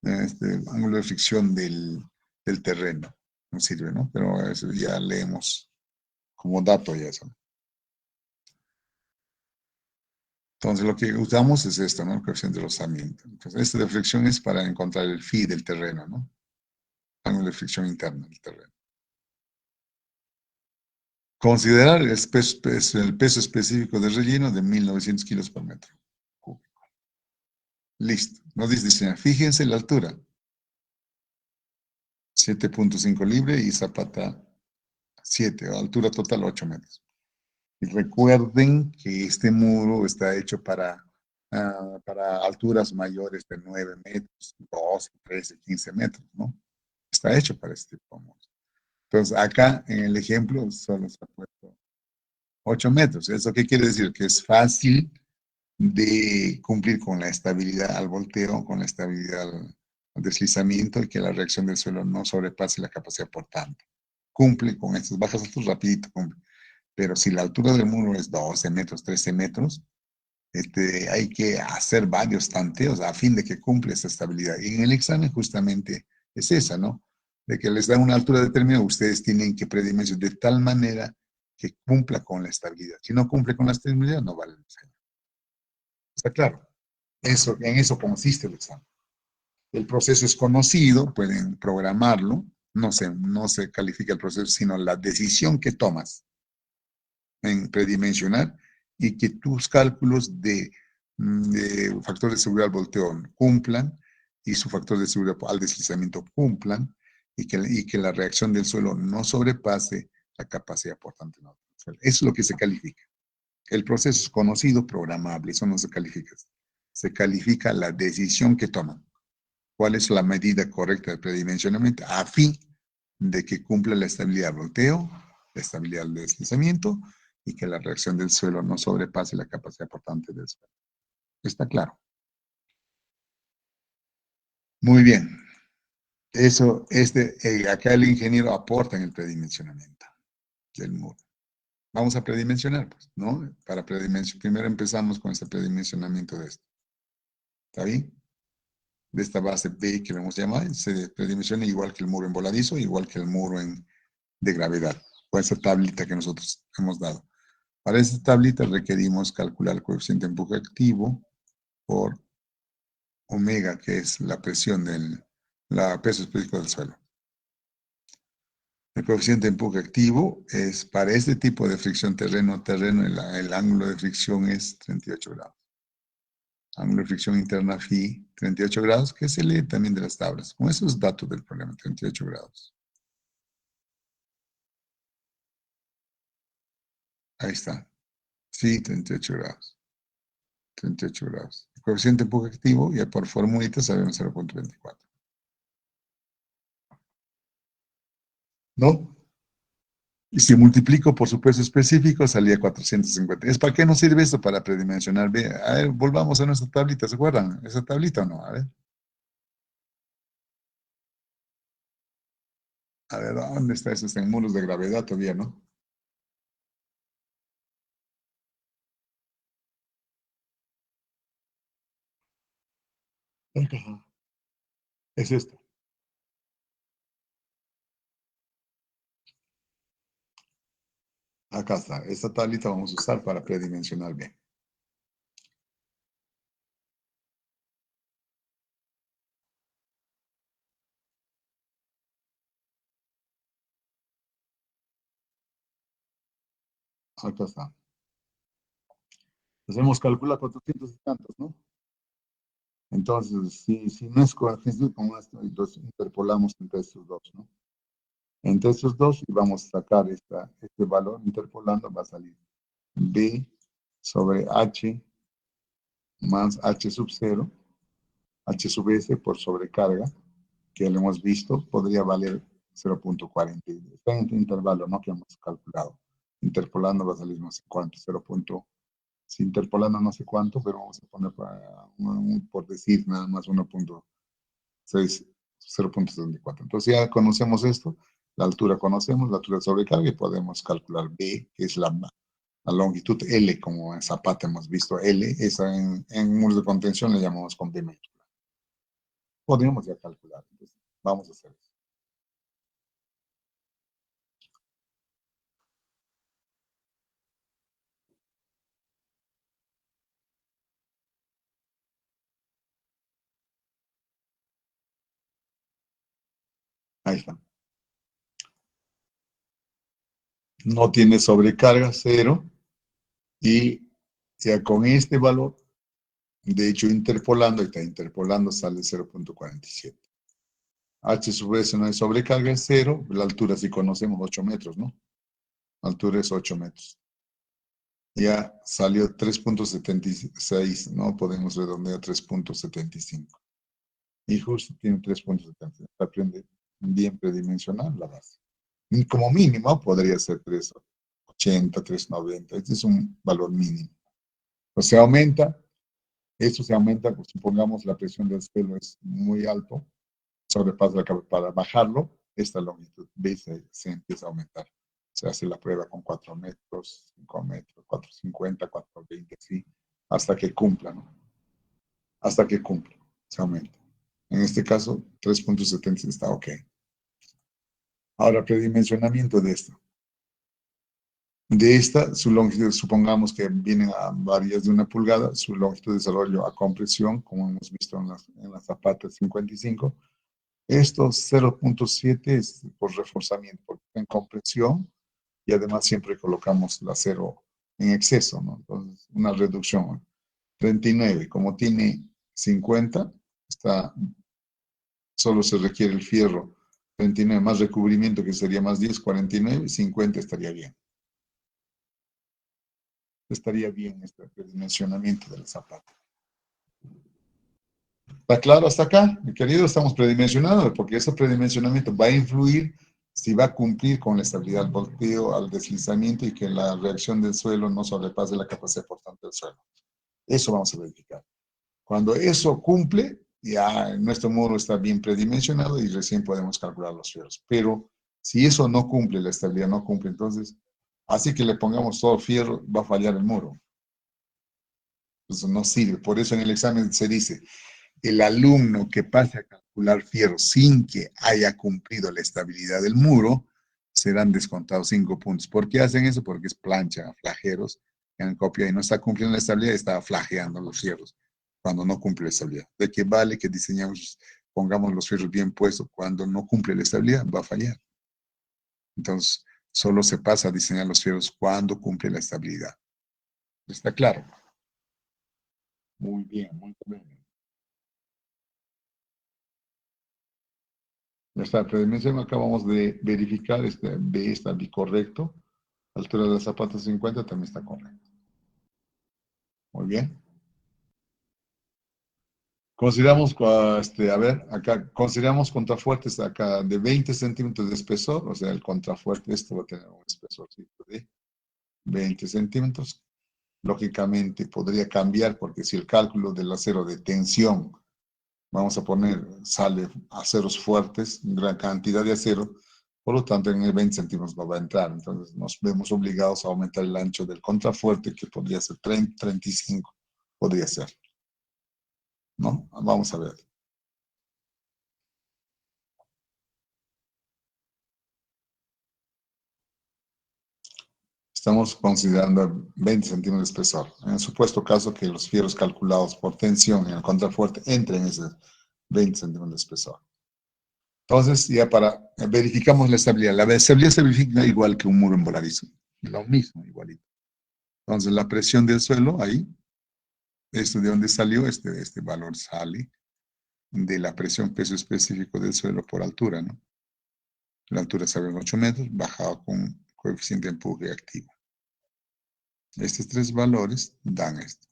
Este ángulo de fricción del terreno. Nos sirve, ¿no? Pero eso ya leemos como dato ya eso. Entonces lo que usamos es esto, ¿no? El coeficiente de rozamiento. Entonces este de fricción es para encontrar el phi del terreno, ¿no? Ángulo de fricción interna del terreno. Considerar el peso específico del relleno de 1.900 kilos por metro cúbico. Listo. Nos dice, fíjense la altura. 7.5 libre y zapata 7, altura total 8 metros. Y recuerden que este muro está hecho para alturas mayores de 9 metros, 12, 13, 15 metros, ¿no? Está hecho para este tipo de muros. Entonces, acá en el ejemplo solo se ha puesto 8 metros. ¿Eso qué quiere decir? Que es fácil de cumplir con la estabilidad al volteo, con la estabilidad al deslizamiento y que la reacción del suelo no sobrepase la capacidad portante. Cumple con estas bajas alturas, rapidito cumple. Pero si la altura del muro es 12 metros, 13 metros, hay que hacer varios tanteos a fin de que cumpla esa estabilidad. Y en el examen justamente es esa, ¿no? De que les da una altura determinada, ustedes tienen que predimensionar de tal manera que cumpla con la estabilidad. Si no cumple con la estabilidad, no vale el examen. ¿Está claro? En eso consiste el examen. El proceso es conocido, pueden programarlo, no se califica el proceso, sino la decisión que tomas en predimensionar y que tus cálculos de factor de seguridad al volteo cumplan y su factor de seguridad al deslizamiento cumplan y que la reacción del suelo no sobrepase la capacidad portante. Eso es lo que se califica. El proceso es conocido, programable, eso no se califica. Se califica la decisión que toman. ¿Cuál es la medida correcta de predimensionamiento? A fin de que cumpla la estabilidad del volteo, la estabilidad del deslizamiento y que la reacción del suelo no sobrepase la capacidad portante del suelo. ¿Está claro? Muy bien. Eso, acá el ingeniero aporta en el predimensionamiento del muro. Vamos a predimensionar, pues, ¿no? Para predimensionar, primero empezamos con este predimensionamiento de esto. ¿Está bien? De esta base B que le hemos llamado, se predimensiona igual que el muro en voladizo, igual que el muro de gravedad, o esa tablita que nosotros hemos dado. Para esta tablita requerimos calcular el coeficiente de empuje activo por omega, que es la presión la peso específico del suelo. El coeficiente de empuje activo es para este tipo de fricción terreno-terreno, el ángulo de fricción es 38 grados. Ángulo de fricción interna phi, 38 grados, que se lee también de las tablas. Con esos datos del problema, 38 grados. Ahí está. Sí, 38 grados. 38 grados. El coeficiente de empuje activo, ya por formulita sabemos 0.24. ¿No? Y si multiplico por su peso específico, salía 450. ¿Es para qué nos sirve esto? Para predimensionar. A ver, volvamos a nuestra tablita. ¿Se acuerdan? ¿Esa tablita o no? A ver, ¿dónde está eso? Está en muros de gravedad todavía, ¿no? Ajá. Es esto. Acá está. Esta tablita vamos a usar para predimensionar bien. Acá está. Hacemos calcula 400 y tantos, ¿no? Entonces, si no es coeficiente con esto, y los interpolamos entre estos dos, ¿no? Entre estos dos y vamos a sacar este valor, interpolando va a salir B sobre H más H sub 0, H sub S por sobrecarga, que lo hemos visto, podría valer 0.40. Está en este intervalo, ¿no? Que hemos calculado. Interpolando va a salir no sé cuánto, 0. Si interpolando no sé cuánto, pero vamos a poner por decir nada más 1.6, 0.74. Entonces ya conocemos esto, la altura conocemos, la altura de sobrecarga y podemos calcular B, que es la longitud L, como en Zapata hemos visto L, esa en muros de contención le llamamos con B mayúscula. Podríamos ya calcular. Entonces, vamos a hacer eso. Ahí está. No tiene sobrecarga, cero. Y ya con este valor, de hecho, interpolando, ahí está interpolando, sale 0.47. H sub S no es sobrecarga, es 0. La altura sí conocemos, 8 metros, ¿no? La altura es 8 metros. Ya salió 3.76, ¿no? Podemos redondear 3.75. Y justo tiene 3.75. Aprende bien predimensional la base. Y como mínimo podría ser 3.80, 3.90. Este es un valor mínimo. O sea, aumenta. Esto se aumenta, pues, supongamos la presión del suelo es muy alto, sobrepasa la capacidad. Para bajarlo, esta longitud, ¿ves? Se empieza a aumentar. Se hace la prueba con 4 metros, 5 metros, 4.50, 4.20, sí, hasta que cumpla, ¿no? Hasta que cumpla, se aumenta. En este caso, 3.70 está ok. Ahora, predimensionamiento de esta. De esta, su longitud, supongamos que vienen a varillas de 1 pulgada, su longitud de desarrollo a compresión, como hemos visto en las zapatas 55. Esto 0.7 es por reforzamiento, porque está en compresión y además siempre colocamos la 0 en exceso, ¿no? Entonces, una reducción, ¿no? 39, como tiene 50, está, solo se requiere el fierro 39 más recubrimiento, que sería más 10, 49, 50 estaría bien. Estaría bien este predimensionamiento del zapato. ¿Está claro hasta acá? Mi querido, estamos predimensionando, porque ese predimensionamiento va a influir si va a cumplir con la estabilidad al volteo, al deslizamiento y que la reacción del suelo no sobrepase la capacidad portante del suelo. Eso vamos a verificar. Cuando eso cumple, ya nuestro muro está bien predimensionado y recién podemos calcular los fierros. Pero si eso no cumple, la estabilidad no cumple, entonces, así que le pongamos todo fierro, va a fallar el muro. Eso no sirve. Por eso en el examen se dice, el alumno que pase a calcular fierro sin que haya cumplido la estabilidad del muro, serán descontados 5 puntos. ¿Por qué hacen eso? Porque es plancha, flageros, en copia y no está cumpliendo la estabilidad, está flageando los fierros cuando no cumple la estabilidad. ¿De qué vale que diseñamos, pongamos los fierros bien puestos? Cuando no cumple la estabilidad, va a fallar. Entonces, solo se pasa a diseñar los fierros cuando cumple la estabilidad. ¿Está claro? Muy bien, muy bien. Nuestra predimensión acabamos de verificar, B está correcto, altura de la zapata 50 también está correcto. Muy bien. Consideramos, a ver, acá, consideramos contrafuertes acá de 20 centímetros de espesor, o sea, el contrafuerte, esto va a tener un espesor de 20 centímetros. Lógicamente podría cambiar porque si el cálculo del acero de tensión, vamos a poner, sale aceros fuertes, gran cantidad de acero, por lo tanto en el 20 centímetros no va a entrar. Entonces nos vemos obligados a aumentar el ancho del contrafuerte, que podría ser 30, 35, podría ser, ¿no? Vamos a ver. Estamos considerando 20 centímetros de espesor. En el supuesto caso que los fierros calculados por tensión en el contrafuerte entren en esos 20 centímetros de espesor. Entonces, ya para verificamos la estabilidad. La estabilidad se verifica igual que un muro en voladizo. Lo mismo, igualito. Entonces, la presión del suelo, ahí, esto de dónde salió, este valor sale de la presión peso específico del suelo por altura, ¿no? La altura sale en 8 metros, bajado con coeficiente de empuje activo. Estos tres valores dan esto.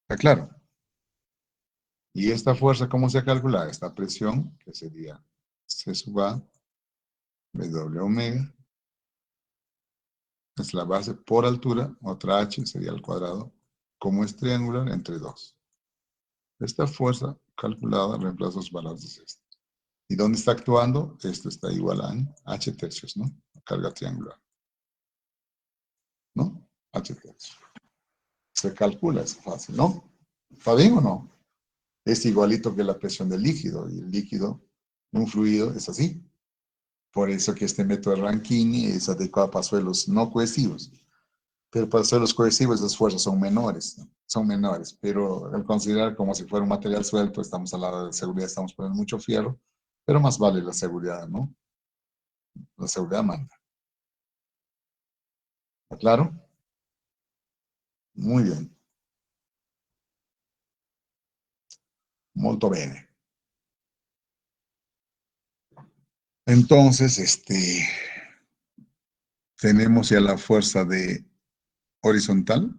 ¿Está claro? Y esta fuerza, ¿cómo se calcula? Esta presión, que sería C sub A, W omega, es la base por altura, otra H sería al cuadrado, como es triangular, entre 2. Esta fuerza calculada reemplaza los valores de este. ¿Y dónde está actuando? Esto está igual a H tercios, ¿no? Carga triangular, ¿no? H tercios. Se calcula, es fácil, ¿no? ¿Está bien o no? Es igualito que la presión del líquido, y el líquido, un fluido, es así. Por eso que este método de Rankine es adecuado para suelos no cohesivos. Pero para suelos cohesivos las fuerzas son menores, ¿no? Son menores. Pero al considerar como si fuera un material suelto, estamos hablando de seguridad, estamos poniendo mucho fierro, pero más vale la seguridad, ¿no? La seguridad manda. ¿Está claro? Muy bien. Molto bene. Entonces, tenemos ya la fuerza de horizontal,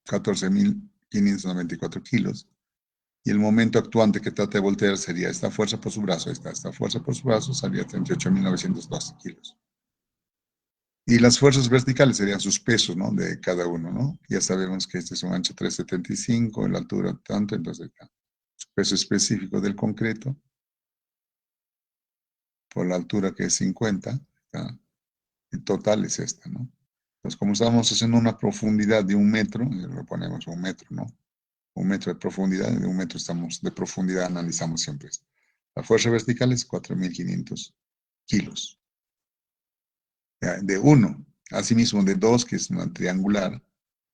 14.594 kilos. Y el momento actuante que trata de voltear sería esta fuerza por su brazo. Esta fuerza por su brazo salía 38.912 kilos. Y las fuerzas verticales serían sus pesos, ¿no? De cada uno, ¿no? Ya sabemos que este es un ancho 375, la altura tanto, entonces está. Su peso específico del concreto, por la altura que es 50, ¿tá? El total es esta, ¿no? Entonces, como estamos haciendo una profundidad de 1 metro, lo ponemos 1 metro, ¿no? 1 metro de profundidad, de 1 metro estamos de profundidad, analizamos siempre esto. La fuerza vertical es 4.500 kilos. De 1, asimismo de 2, que es una triangular,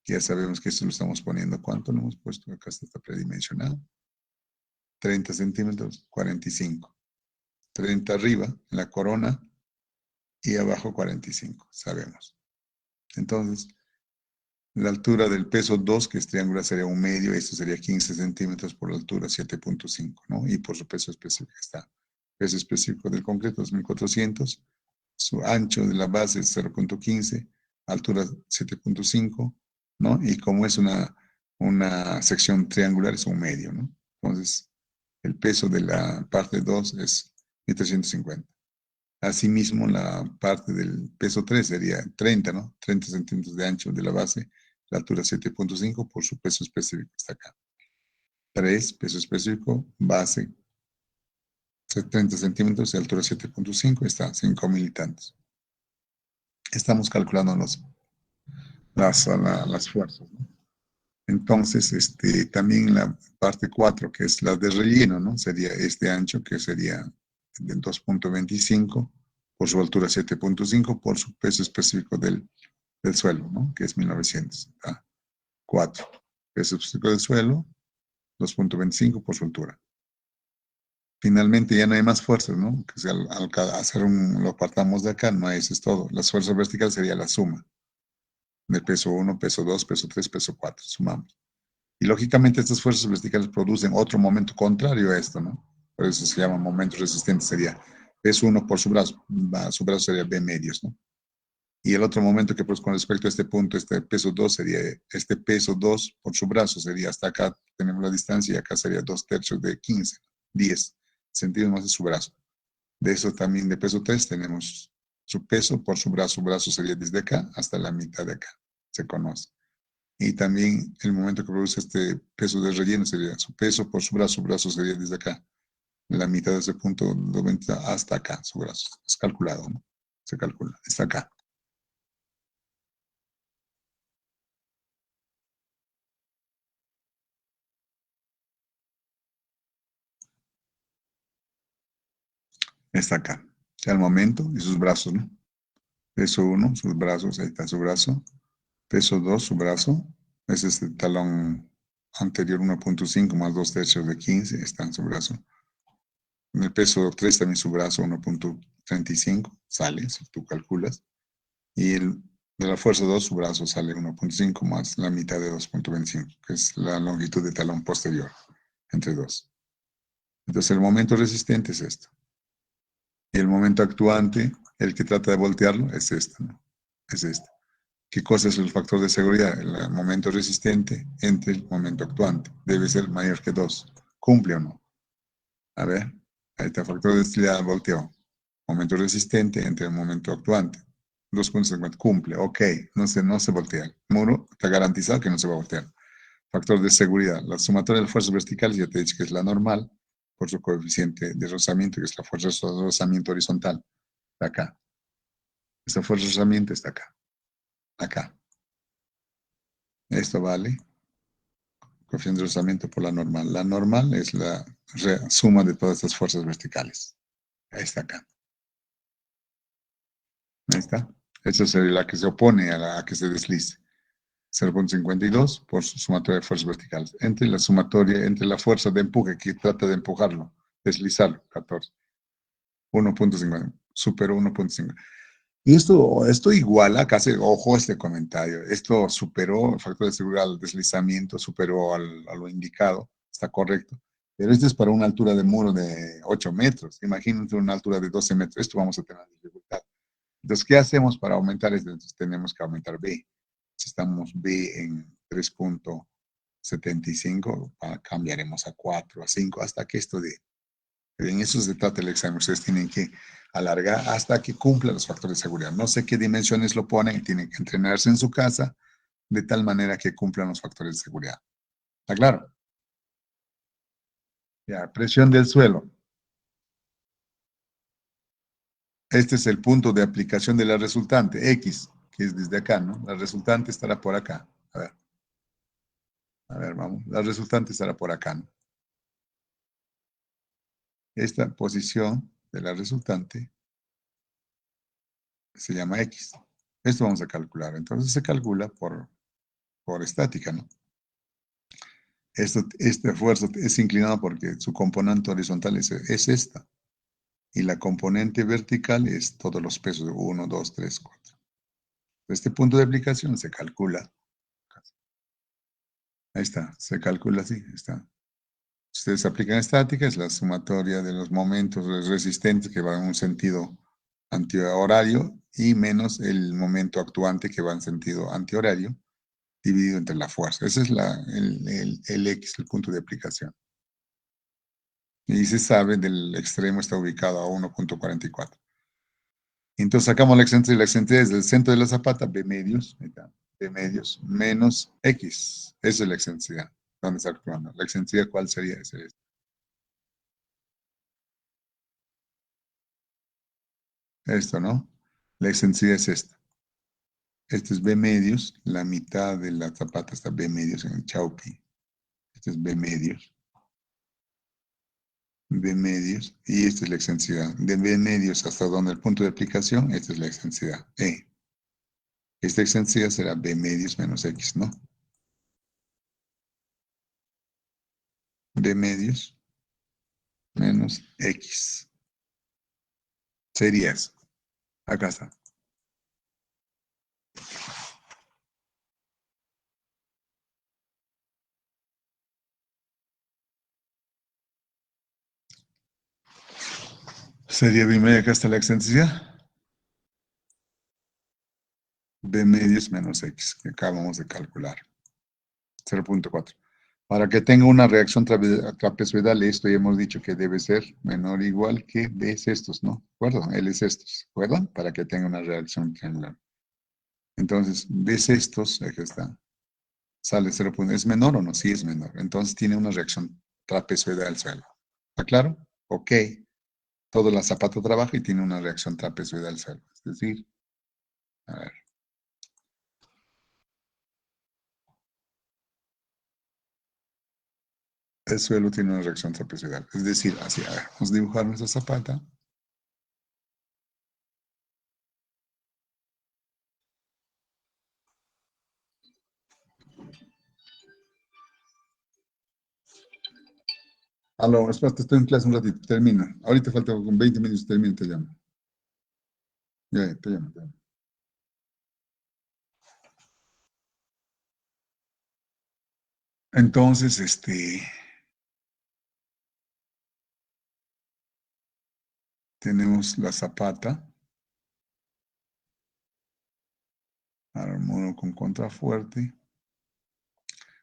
que ya sabemos que esto lo estamos poniendo, ¿cuánto lo hemos puesto? Acá está predimensionado. 30 centímetros, 45. 30 arriba, en la corona, y abajo 45, sabemos. Entonces, la altura del peso 2, que es triangular, sería 1 medio, esto sería 15 centímetros por la altura, 7.5, ¿no? Y por su peso específico está. Peso específico del concreto, 2.400. Su ancho de la base es 0.15, altura 7.5, ¿no? Y como es una sección triangular, es 1 medio, ¿no? Entonces, el peso de la parte 2 es 1.350. Asimismo, la parte del peso 3 sería 30, ¿no? 30 centímetros de ancho de la base, la altura 7.5 por su peso específico, está acá. 3, peso específico, base 30 centímetros de altura 7.5, está 5.000 y tantos. Estamos calculando las fuerzas, ¿no? Entonces, también la parte 4, que es la de relleno, ¿no? Sería este ancho, que sería de 2.25 por su altura 7.5 por su peso específico del suelo, ¿no? Que es 1900. 4. Peso específico del suelo, 2.25 por su altura. Finalmente ya no hay más fuerzas, ¿no? Que si al hacer lo apartamos de acá, no hay, eso es todo. Las fuerzas verticales sería la suma del peso 1, peso 2, peso 3, peso 4, sumamos. Y lógicamente estas fuerzas verticales producen otro momento contrario a esto, ¿no? Por eso se llama momento resistente, sería peso 1 por su brazo sería B medios, ¿no? Y el otro momento que pues con respecto a este punto, este peso 2 sería, este peso 2 por su brazo sería hasta acá, tenemos la distancia y acá sería 2/3 de 15, 10 centímetros más de su brazo. De eso también de peso 3 tenemos su peso por su brazo sería desde acá hasta la mitad de acá, se conoce. Y también el momento que produce este peso de relleno sería su peso por su brazo sería desde acá, la mitad de ese punto 90 hasta acá, su brazo. Es calculado, ¿no? Se calcula, está acá. Está acá. O sea, al momento y sus brazos, ¿no? Peso 1, sus brazos, ahí está su brazo. Peso 2, su brazo. Es este talón anterior 1.5 más 2/3 de 15, está en su brazo. En el peso 3 también su brazo 1.35, sale, si tú calculas. Y de la fuerza 2, su brazo sale 1.5 más la mitad de 2.25, que es la longitud de talón posterior, entre 2. Entonces el momento resistente es esto. Y el momento actuante, el que trata de voltearlo, es este, ¿no? Es este. ¿Qué cosa es el factor de seguridad? El momento resistente entre el momento actuante. Debe ser mayor que 2. ¿Cumple o no? A ver, ahí está, factor de estabilidad volteó. Momento resistente entre el momento actuante. 2.50, cumple, ok, no se voltea. El muro está garantizado que no se va a voltear. Factor de seguridad, la sumatoria de las fuerzas verticales, ya te he dicho que es la normal, por su coeficiente de rozamiento, que es la fuerza de rozamiento horizontal, está acá. Esta fuerza de rozamiento está acá, acá. Esto vale coeficiente de rozamiento por la normal. La normal es la suma de todas estas fuerzas verticales. Ahí está acá. Ahí está. Esa sería la que se opone a que se deslice. 0.52 por su sumatoria de fuerzas verticales. Entre la sumatoria, entre la fuerza de empuje que trata de empujarlo, deslizarlo, 14. 1.50, superó 1.5. Y esto iguala, casi, ojo este comentario, esto superó el factor de seguridad al deslizamiento, superó a lo indicado, está correcto, Pero esto es para una altura de muro de 8 metros. Imagínate una altura de 12 metros. Esto vamos a tener dificultad. Entonces, ¿qué hacemos para aumentar esto? Entonces, tenemos que aumentar B. Si estamos B en 3,75, cambiaremos a 4, a 5, hasta que esto dé. En eso se trata el examen. Ustedes tienen que alargar hasta que cumpla los factores de seguridad. No sé qué dimensiones lo ponen, tienen que entrenarse en su casa de tal manera que cumplan los factores de seguridad. ¿Está claro? Ya, presión del suelo. Este es el punto de aplicación de la resultante, X, que es desde acá, ¿no? La resultante estará por acá. A ver, vamos. La resultante estará por acá, ¿no? Esta posición de la resultante se llama X. Esto vamos a calcular. Entonces se calcula por estática, ¿no? Este esfuerzo es inclinado porque su componente horizontal es esta. Y la componente vertical es todos los pesos de 1, 2, 3, 4. Este punto de aplicación se calcula. Ahí está, se calcula así, está. Ustedes aplican estática, es la sumatoria de los momentos resistentes que van en un sentido antihorario y menos el momento actuante que va en sentido antihorario, dividido entre la fuerza. Ese es el X, el punto de aplicación. Y se sabe del extremo está ubicado a 1,44. Entonces sacamos la excentricidad desde el centro de la zapata, B medios, B medios, menos X. Esa es la excentricidad. ¿Dónde está actuando? ¿La excentricidad cuál sería? Ese es. Esto, ¿no? La excentricidad es esta. Este es B medios, la mitad de la zapata está B medios en el chaupi. Este es B medios, y esta es la excentricidad. De B medios hasta donde el punto de aplicación, esta es la excentricidad, E. Esta excentricidad será B medios menos X, ¿no? B medios menos X. Sería eso. Acá está. Sería B medio, acá está la excentricidad. B medios menos X, que acabamos de calcular. 0,4. Para que tenga una reacción trapezoidal, esto ya hemos dicho que debe ser menor o igual que B sextos, ¿no? ¿De acuerdo? L sextos, ¿de acuerdo? Para que tenga una reacción triangular. Entonces, B sextos, aquí está, sale 0. ¿Es menor o no? Sí, es menor. Entonces tiene una reacción trapezoidal al suelo. ¿Está claro? Ok. Todo la zapata trabaja y tiene una reacción trapezoidal al suelo. Es decir, a ver. El suelo tiene una reacción trapezoidal. Es decir, así, a ver, vamos a dibujar nuestra zapata. Aló, espérate, estoy en clase un ratito, termina. Ahorita falta con 20 minutos, termina, te llamo. Ya, te llamo, te llamo. Entonces, tenemos la zapata, al muro con contrafuerte.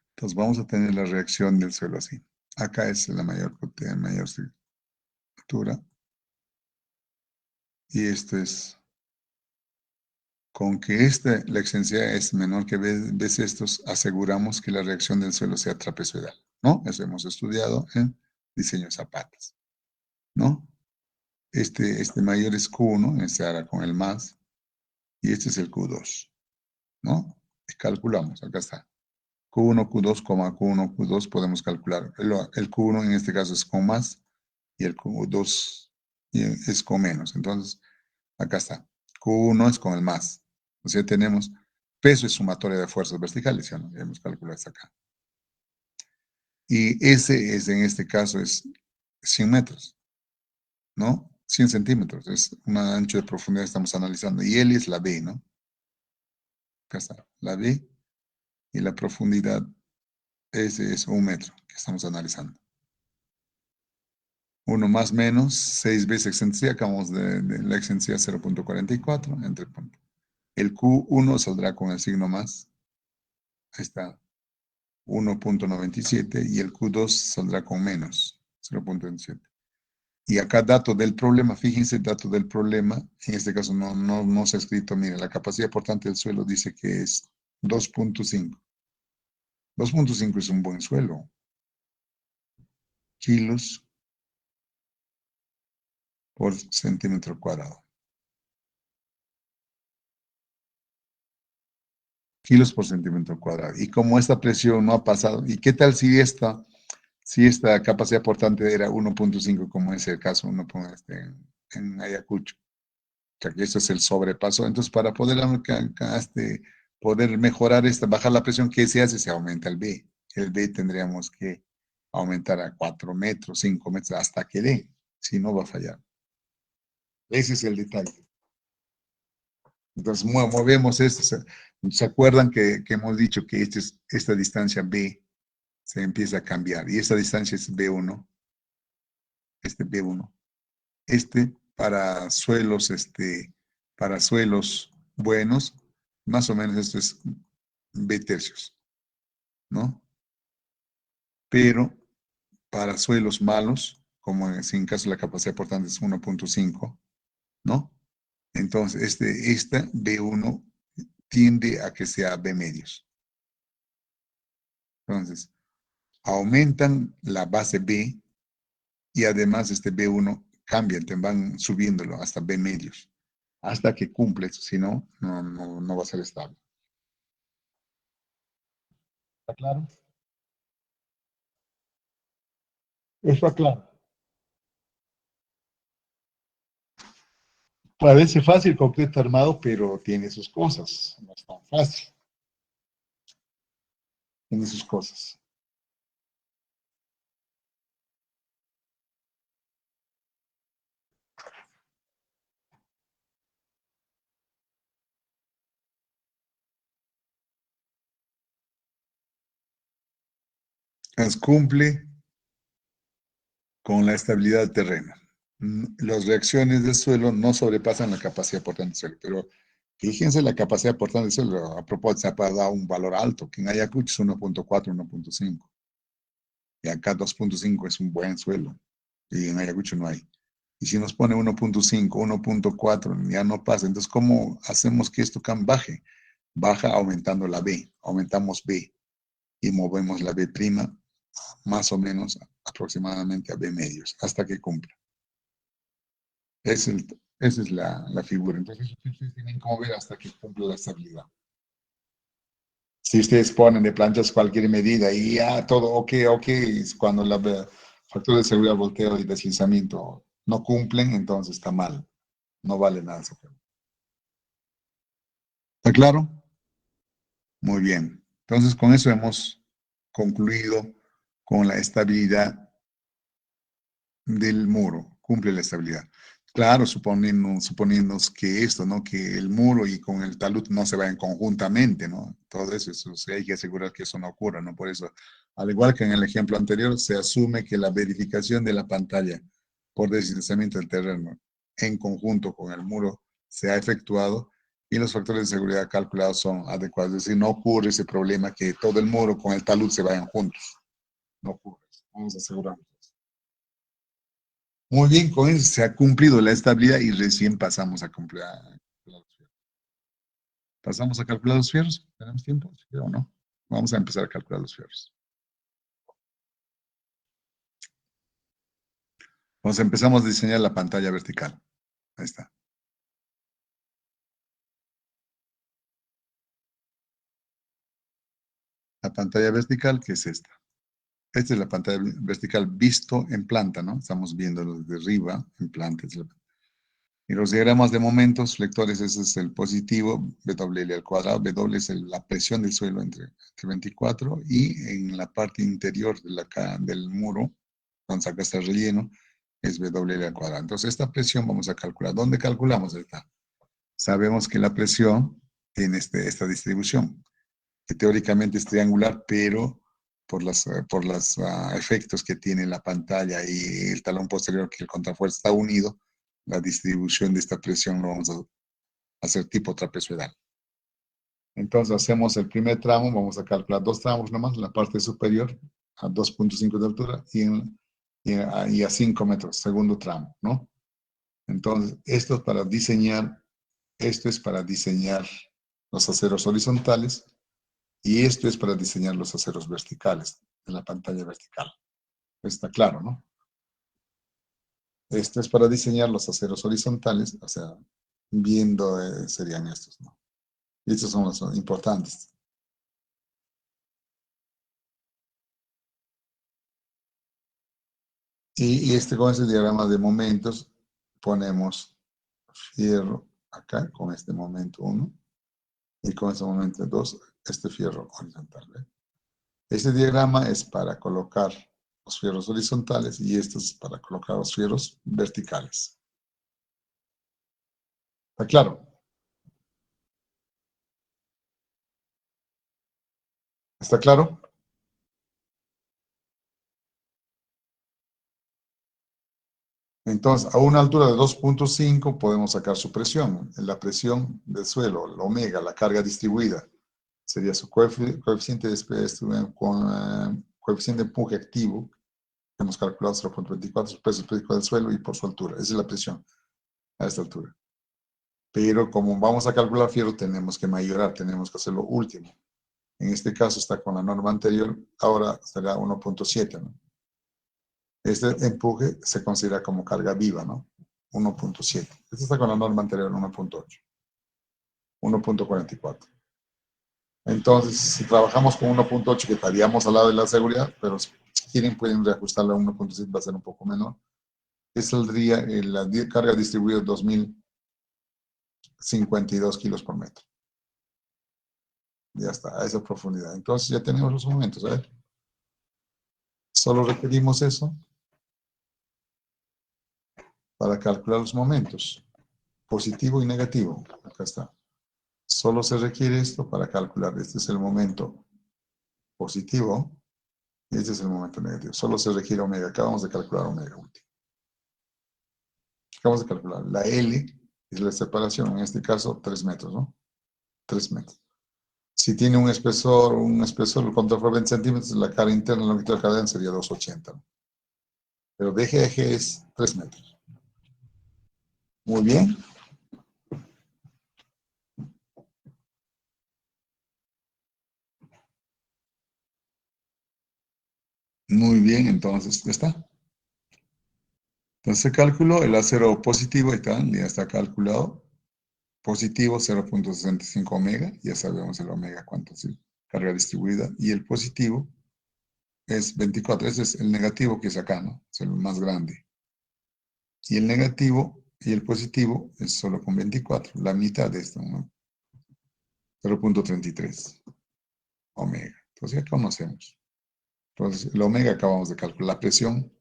Entonces vamos a tener la reacción del suelo así. Acá es la mayor potencia, mayor altura. Y esto es, con que la excentricidad es menor que B estos, aseguramos que la reacción del suelo sea trapezoidal, ¿no? Eso hemos estudiado en diseño de zapatas, ¿no? Este mayor es Q1, este ahora con el más, y este es el Q2, ¿no? Y calculamos, acá está. Q1, Q2, Q1, Q2, podemos calcular. El Q1 en este caso es con más, y el Q2 es con menos. Entonces, acá está. Q1 es con el más. O sea, tenemos peso es sumatoria de fuerzas verticales, ¿sí? ¿No? Ya hemos calculado hasta acá. Y ese es, en este caso, es 100 metros, ¿no? 100 centímetros. Es un ancho de profundidad que estamos analizando. Y L es la B, ¿no? Acá está, la B. Y la profundidad, ese es 1 metro que estamos analizando. 1 más menos, 6 veces excentricidad, acabamos de la excentricidad 0.44 entre puntos. El Q1 saldrá con el signo más, ahí está, 1.97 y el Q2 saldrá con menos, 0.27. Y acá dato del problema, fíjense, dato del problema, en este caso no se ha escrito, mire, la capacidad portante del suelo dice que es 2.5. 2.5 es un buen suelo, kilos por centímetro cuadrado. Kilos por centímetro cuadrado. Y como esta presión no ha pasado, ¿y qué tal si esta capacidad portante era 1.5, como es el caso uno pone en Ayacucho? O sea, que esto es el sobrepaso. Entonces, para poder, poder mejorar bajar la presión, ¿qué se hace? Se aumenta el B. El B tendríamos que aumentar a 4 metros, 5 metros, hasta que dé. Si no, va a fallar. Ese es el detalle. Entonces, movemos esto. ¿Se acuerdan que hemos dicho que esta distancia B se empieza a cambiar? Y esta distancia es B1. Este B1. Para suelos buenos, más o menos esto es B tercios, ¿no? Pero para suelos malos, como en caso la capacidad portante es 1.5, ¿no? Entonces, esta B1 tiende a que sea B medios. Entonces, aumentan la base B y además este B1 cambian, te van subiéndolo hasta B medios, hasta que cumple, si no, no va a ser estable. ¿Está claro? Está claro. Parece fácil concreto armado, pero tiene sus cosas. No es tan fácil. Tiene sus cosas. Entonces, cumple con la estabilidad del terreno. Las reacciones del suelo no sobrepasan la capacidad portante del suelo, pero fíjense la capacidad portante del suelo. A propósito, se ha dado un valor alto, que en Ayacucho es 1.4, 1.5. Y acá 2.5 es un buen suelo. Y en Ayacucho no hay. Y si nos pone 1.5, 1.4, ya no pasa. Entonces, ¿cómo hacemos que esto baje? Baja aumentando la B. Aumentamos B y movemos la B' más o menos aproximadamente a B medios, hasta que cumpla. Esa es la figura. Entonces, ustedes tienen como ver hasta que cumpla la estabilidad. Si ustedes ponen de planchas cualquier medida y ya todo ok, cuando la factor de seguridad, volteo y deslizamiento no cumplen, entonces está mal. No vale nada. ¿Está claro? Muy bien. Entonces, con eso hemos concluido con la estabilidad del muro. Cumple la estabilidad. Claro, suponiendo que esto, ¿no? Que el muro y con el talud no se vayan conjuntamente, ¿no? Todo eso sí hay que asegurar que eso no ocurra, ¿no? Por eso, al igual que en el ejemplo anterior, se asume que la verificación de la pantalla por deslizamiento del terreno en conjunto con el muro se ha efectuado y los factores de seguridad calculados son adecuados. Es decir, no ocurre ese problema que todo el muro con el talud se vayan juntos. No ocurre. Vamos a asegurarnos. Muy bien, con eso se ha cumplido la estabilidad y recién pasamos a calcular los fierros. ¿Pasamos a calcular los fierros? ¿Tenemos tiempo? ¿Sí o no? Vamos a empezar a calcular los fierros. Entonces empezamos a diseñar la pantalla vertical. Ahí está. La pantalla vertical, ¿qué es esta? Esta es la pantalla vertical visto en planta, ¿no? Estamos viéndolo desde arriba en planta. Y los diagramas de momentos flectores, ese es el positivo, W al cuadrado, W es la presión del suelo entre 24 y en la parte interior del muro, donde acá está el relleno, es W al cuadrado. Entonces esta presión vamos a calcular. ¿Dónde calculamos esta? Sabemos que la presión tiene esta distribución, que teóricamente es triangular, pero por los efectos que tiene la pantalla y el talón posterior, que el contrafuerza está unido, la distribución de esta presión lo vamos a hacer tipo trapezoidal. Entonces hacemos el primer tramo, vamos a calcular dos tramos nomás, la parte superior a 2.5 de altura y a 5 metros, segundo tramo, ¿no? Entonces, esto es para diseñar los aceros horizontales y esto es para diseñar los aceros verticales de la pantalla vertical. Está claro, ¿no? Esto es para diseñar los aceros horizontales, o sea, viendo serían estos, ¿no? Y estos son los importantes. Y con ese diagrama de momentos ponemos fierro acá con este momento 1 y con este momento 2, este fierro horizontal. ¿Ve? Este diagrama es para colocar los fierros horizontales y esto es para colocar los fierros verticales. ¿Está claro? ¿Está claro? Entonces, a una altura de 2.5 podemos sacar su presión, la presión del suelo, la omega, la carga distribuida. Sería su coeficiente coeficiente de empuje activo, que hemos calculado 0.24, su peso específico del suelo y por su altura. Esa es la presión a esta altura. Pero como vamos a calcular fierro, tenemos que mayorar, tenemos que hacer lo último. En este caso está con la norma anterior, ahora será 1.7, ¿no? Este empuje se considera como carga viva, ¿no? 1.7. Este está con la norma anterior, 1.8. 1.44. Entonces, si trabajamos con 1.8, que estaríamos al lado de la seguridad, pero si quieren pueden reajustarla a 1.7, va a ser un poco menor. Saldría la carga distribuida 2052 kilos por metro. Ya está, a esa profundidad. Entonces ya tenemos los momentos. A ver, solo requerimos eso para calcular los momentos, positivo y negativo. Acá está. Solo se requiere esto para calcular. Este es el momento positivo y este es el momento negativo. Solo se requiere omega. Acabamos de calcular omega último. Acabamos de calcular. La L es la separación, en este caso 3 metros, ¿no? 3 metros. Si tiene un espesor, el contrafuerza 20 centímetros, la cara interna, la longitud de la cadena sería 280. ¿No? Pero de eje a eje es 3 metros. Muy bien. Muy bien, entonces ya está. Entonces se calculó el acero positivo, ahí está, ya está calculado. Positivo 0.65 omega, ya sabemos el omega cuánto es carga distribuida. Y el positivo es 24, ese es el negativo que es acá, ¿no? Es el más grande. Y el negativo y el positivo es solo con 24, la mitad de esto, ¿no? 0.33 omega. Entonces ya conocemos. Entonces el omega acabamos de calcular la presión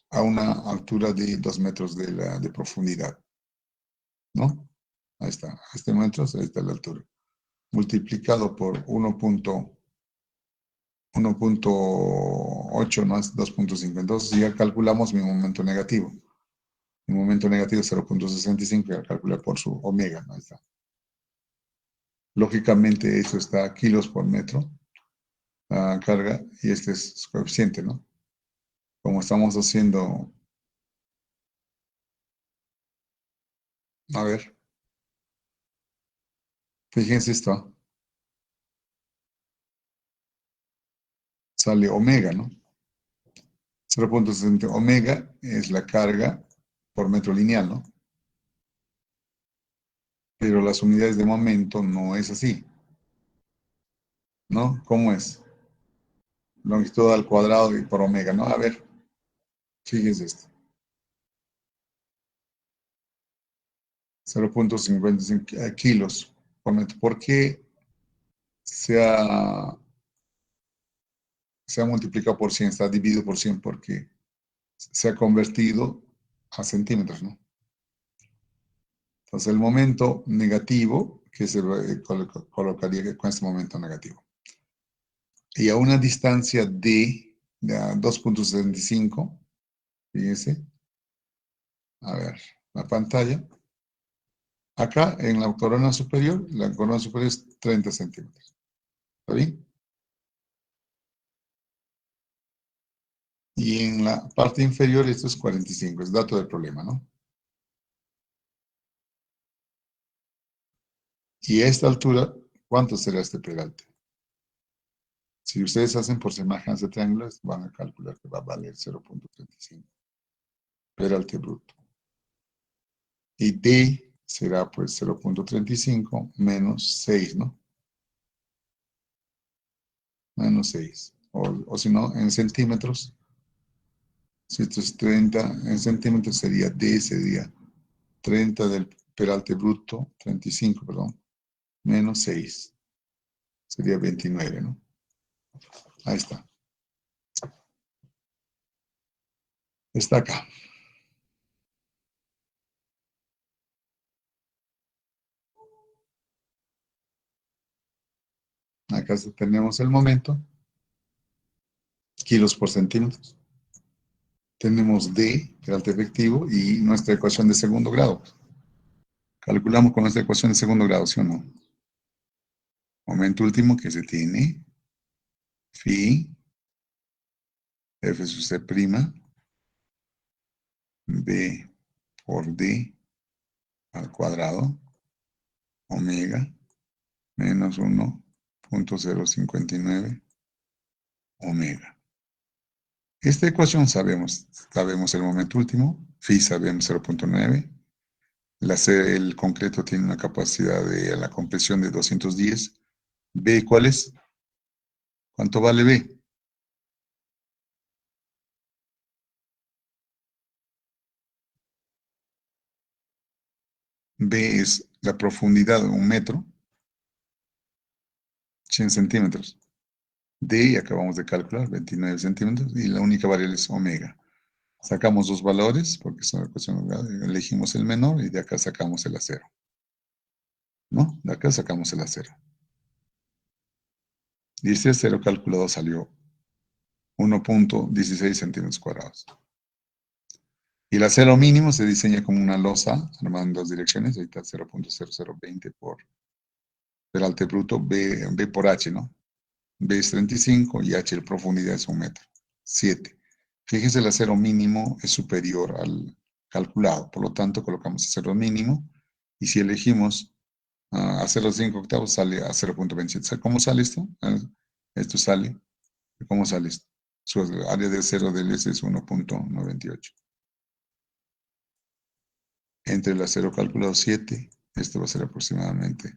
a una altura de 2 metros de profundidad, ¿no? Ahí está, a este metro, ahí está la altura. Multiplicado por 1.8 más 2.5. Entonces ya calculamos mi momento negativo. Mi momento negativo es 0.65, ya calculé por su omega, ¿no? Ahí está. Lógicamente eso está kilos por metro, la carga, y este es su coeficiente, ¿no? Como estamos haciendo, a ver, fíjense esto, sale omega, ¿no? 0.60 omega es la carga por metro lineal, ¿no? Pero las unidades de momento no es así, ¿no? ¿Cómo es? Longitud al cuadrado y por omega, ¿no? A ver, fíjense esto. 0.55 kilos por metro. ¿Por qué se ha multiplicado por 100, está dividido por 100? Porque se ha convertido a centímetros, ¿no? Entonces el momento negativo, que se colocaría con este momento negativo. y a una distancia de 2.75, fíjense, a ver, la pantalla. Acá en la corona superior es 30 centímetros. ¿Está bien? Y en la parte inferior esto es 45, es dato del problema, ¿no? Y a esta altura, ¿cuánto será este peralte? Si ustedes hacen por semejanza de triángulos, van a calcular que va a valer 0.35 peralte bruto. Y D será pues 0.35 menos 6, ¿no? Menos 6. O si no, en centímetros, si esto es 30, en centímetros sería 30 del peralte bruto, 35, perdón, menos 6, sería 29, ¿no? Ahí está. Está acá. Acá tenemos el momento, kilos por centímetros. Tenemos D, peralte efectivo, y nuestra ecuación de segundo grado. Calculamos con nuestra ecuación de segundo grado, ¿sí o no? Momento último que se tiene, phi, F sub C prima, B por D al cuadrado, omega, menos 1.059 omega. Esta ecuación sabemos el momento último, phi sabemos 0.9, el concreto tiene una capacidad de la compresión de 210. B, ¿cuál es? ¿Cuánto vale B? B es la profundidad de 1 metro, 100 centímetros. D, acabamos de calcular, 29 centímetros, y la única variable es omega. Sacamos dos valores, porque es una ecuación, elegimos el menor, y de acá sacamos el acero. ¿No? De acá sacamos el acero. Y este acero calculado salió 1.16 centímetros cuadrados. Y el acero mínimo se diseña como una losa, armada en dos direcciones, ahorita 0.0020 por peralte bruto, B por H, ¿no? B es 35 y H, la profundidad es 1 metro. 7. Fíjense, el acero mínimo es superior al calculado, por lo tanto colocamos acero mínimo, y si elegimos acero 5 octavos sale a 0.27. ¿Cómo sale esto? Esto sale, ¿cómo sale esto? Su área de acero del S es 1.98. Entre el acero calculado 7, esto va a ser aproximadamente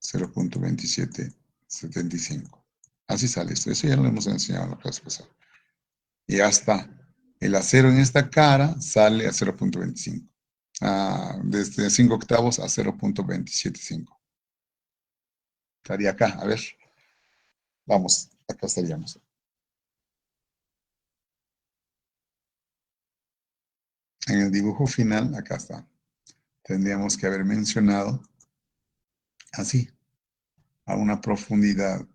0.2775. Así sale esto. Eso ya lo hemos enseñado en la clase pasada. Y ya está. El acero en esta cara sale a 0.25. Desde 5 octavos a 0.275. Estaría acá. A ver. Vamos. Acá estaríamos. En el dibujo final, acá está. Tendríamos que haber mencionado así, a una profundidad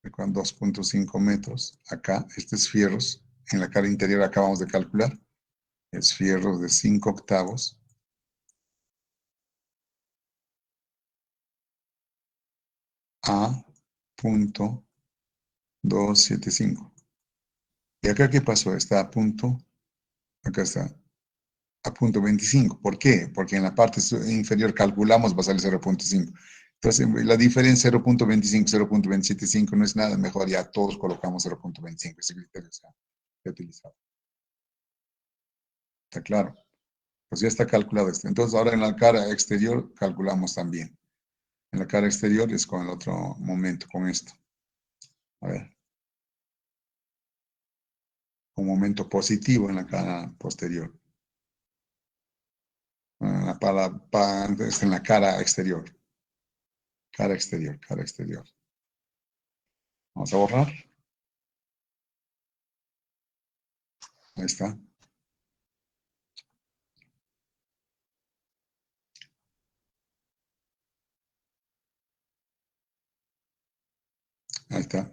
de 2.5 metros. Acá, este es fierros. En la cara interior acabamos de calcular. Es fierros de 5 octavos. A punto 275. ¿Y acá qué pasó? Está a punto, acá está, a punto 25. ¿Por qué? Porque en la parte inferior calculamos va a salir 0.5. Entonces, la diferencia 0.25, 0.275 no es nada, mejor ya todos colocamos 0.25. Ese criterio se ha utilizado. ¿Está claro? Pues ya está calculado esto. Entonces, ahora en la cara exterior calculamos también. En la cara exterior es con el otro momento, con esto. A ver. Un momento positivo en la cara posterior. En la cara exterior. Cara exterior, cara exterior. Vamos a borrar. Ahí está. Ahí está.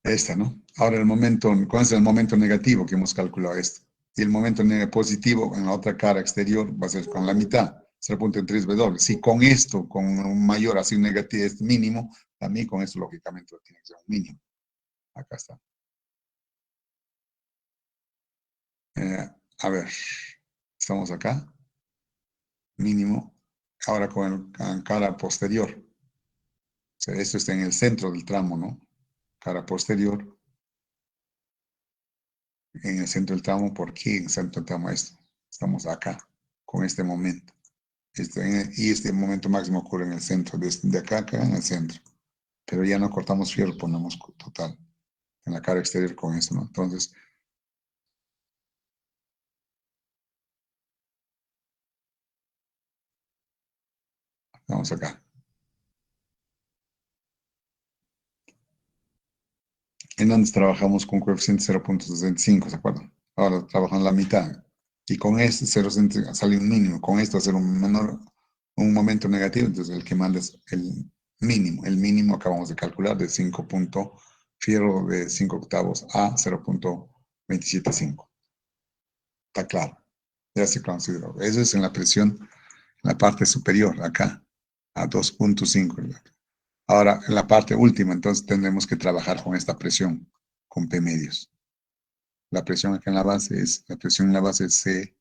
Esta, ¿no? Ahora el momento, ¿cuál es el momento negativo que hemos calculado esto? Y el momento positivo en la otra cara exterior va a ser con la mitad, 0.3 W. Si con esto, con un mayor, así un negativo, es mínimo, también con esto lógicamente tiene que ser un mínimo. Acá está. Eh, a ver, estamos acá, mínimo. Ahora con cara posterior. O sea, esto está en el centro del tramo, ¿no? Cara posterior, en el centro del tramo. ¿Por qué en el centro del tramo esto? Estamos acá, con este momento. Y este momento máximo ocurre en el centro, de acá a acá en el centro. Pero ya no cortamos fierro, ponemos total en la cara exterior con esto, ¿no? Entonces, vamos acá. En donde trabajamos con coeficiente 0.65, ¿se acuerdan? Ahora trabajan la mitad. Y con este 0 sale un mínimo. Con esto hacer un menor, un momento negativo, entonces el que manda es el mínimo. El mínimo acabamos de calcular de 5 fierro de 5 octavos a 0.275. Está claro. Ya se consideró. Eso es en la presión, en la parte superior, acá, a 2.5. Ahora, en la parte última, entonces tendremos que trabajar con esta presión, con P medios. La presión acá en la base es, la presión en la base es C,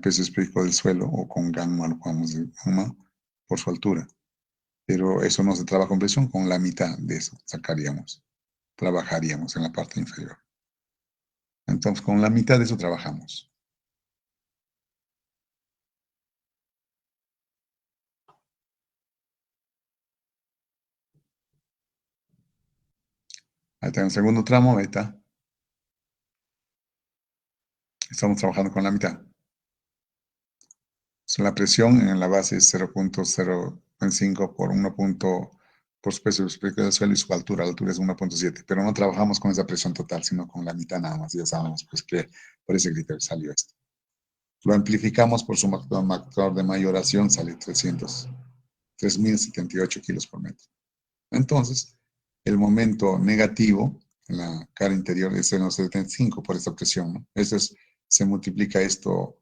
peso específico del suelo, o con gamma, lo podemos decir, gamma, por su altura. Pero eso no se trabaja con presión, con la mitad de eso sacaríamos, trabajaríamos en la parte inferior. Entonces, con la mitad de eso trabajamos. Ahí está en el segundo tramo, ahí está. Estamos trabajando con la mitad. La presión en la base es 0.05 por 1 por su peso del suelo y su altura. La altura es 1.7, pero no trabajamos con esa presión total, sino con la mitad nada más. Ya sabemos pues, que por ese criterio salió esto. Lo amplificamos por su factor de mayoración, sale 3.078 kilos por metro. Entonces, el momento negativo en la cara interior es 0.75 por esta presión, ¿no? Se multiplica esto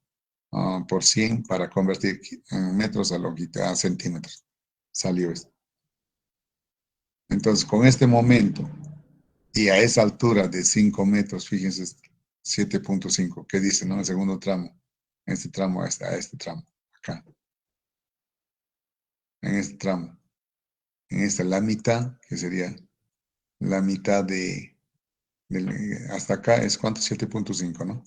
por 100 para convertir metros a longitud a centímetros. Salió esto. Entonces, con este momento y a esa altura de 5 metros, fíjense, 7.5, ¿qué dice, no? El segundo tramo. Este tramo a este tramo, acá, en este tramo. En esta, la mitad, que sería la mitad hasta acá es cuánto, 7.5, ¿no?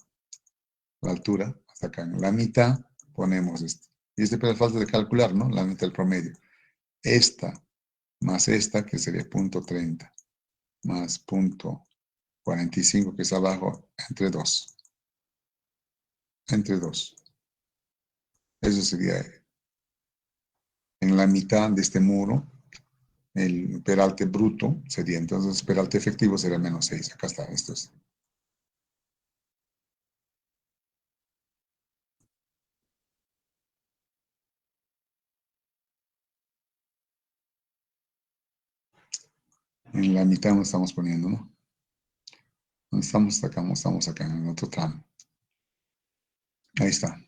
La altura, hasta acá. En la mitad ponemos esto. Y este pero falta de calcular, ¿no? La mitad del promedio. Esta más esta, que sería punto 30, más punto 45, que es abajo, entre 2. Entre 2. Eso sería en la mitad de este muro. El peralte bruto sería, entonces, peralte efectivo sería menos 6. Acá está, esto es. En la mitad nos estamos poniendo, ¿no? No estamos acá en el otro tramo. Ahí está.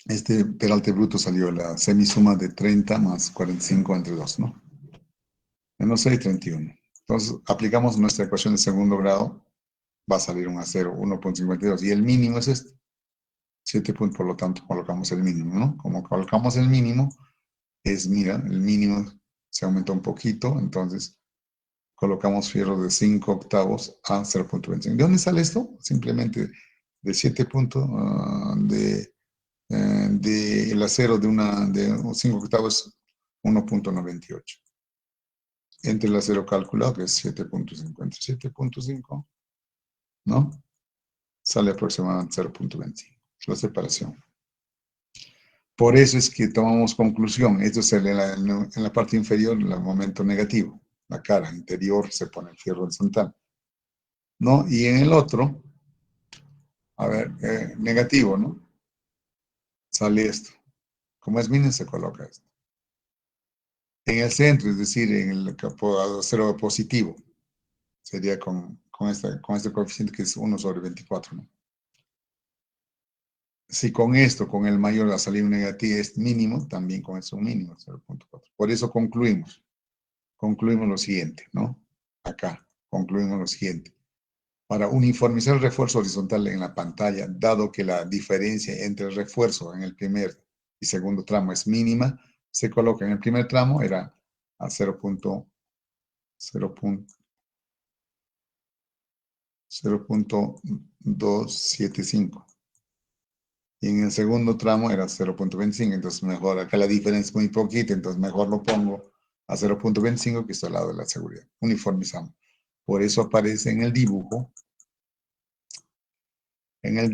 Este peralte bruto salió la semisuma de 30 más 45 entre 2, ¿no? Menos 6, 31. Entonces, aplicamos nuestra ecuación de segundo grado, va a salir un a 0, 1.52. Y el mínimo es este, 7 puntos, por lo tanto, colocamos el mínimo, ¿no? Como colocamos el mínimo, mira, el mínimo se aumenta un poquito, entonces colocamos fierro de 5 octavos a 0.25. ¿De dónde sale esto? Simplemente de 7 puntos, de el acero de 5 octavos, 1.98. Entre el acero calculado, que es 7.50, 7.5, ¿no? Sale aproximadamente 0.25, la separación. Por eso es que tomamos conclusión. Esto es en la parte inferior, el momento negativo. La cara interior se pone el fierro horizontal, ¿no? Y en el otro, a ver, negativo, ¿no? Sale esto. Como es mínimo, se coloca esto. En el centro, es decir, en el acero positivo, Sería con este coeficiente que es 1/24, ¿no? Si con esto, con el mayor, va a salir un negativo es mínimo, también con eso un mínimo, 0.4. Por eso concluimos lo siguiente, ¿no? Acá, concluimos lo siguiente. Para uniformizar el refuerzo horizontal en la pantalla, dado que la diferencia entre el refuerzo en el primer y segundo tramo es mínima, se coloca en el primer tramo, era a 0.275. Y en el segundo tramo era 0.25, entonces mejor, acá la diferencia es muy poquita, entonces mejor lo pongo a 0.25, que está al lado de la seguridad. Uniformizamos. Por eso aparece en el dibujo, miren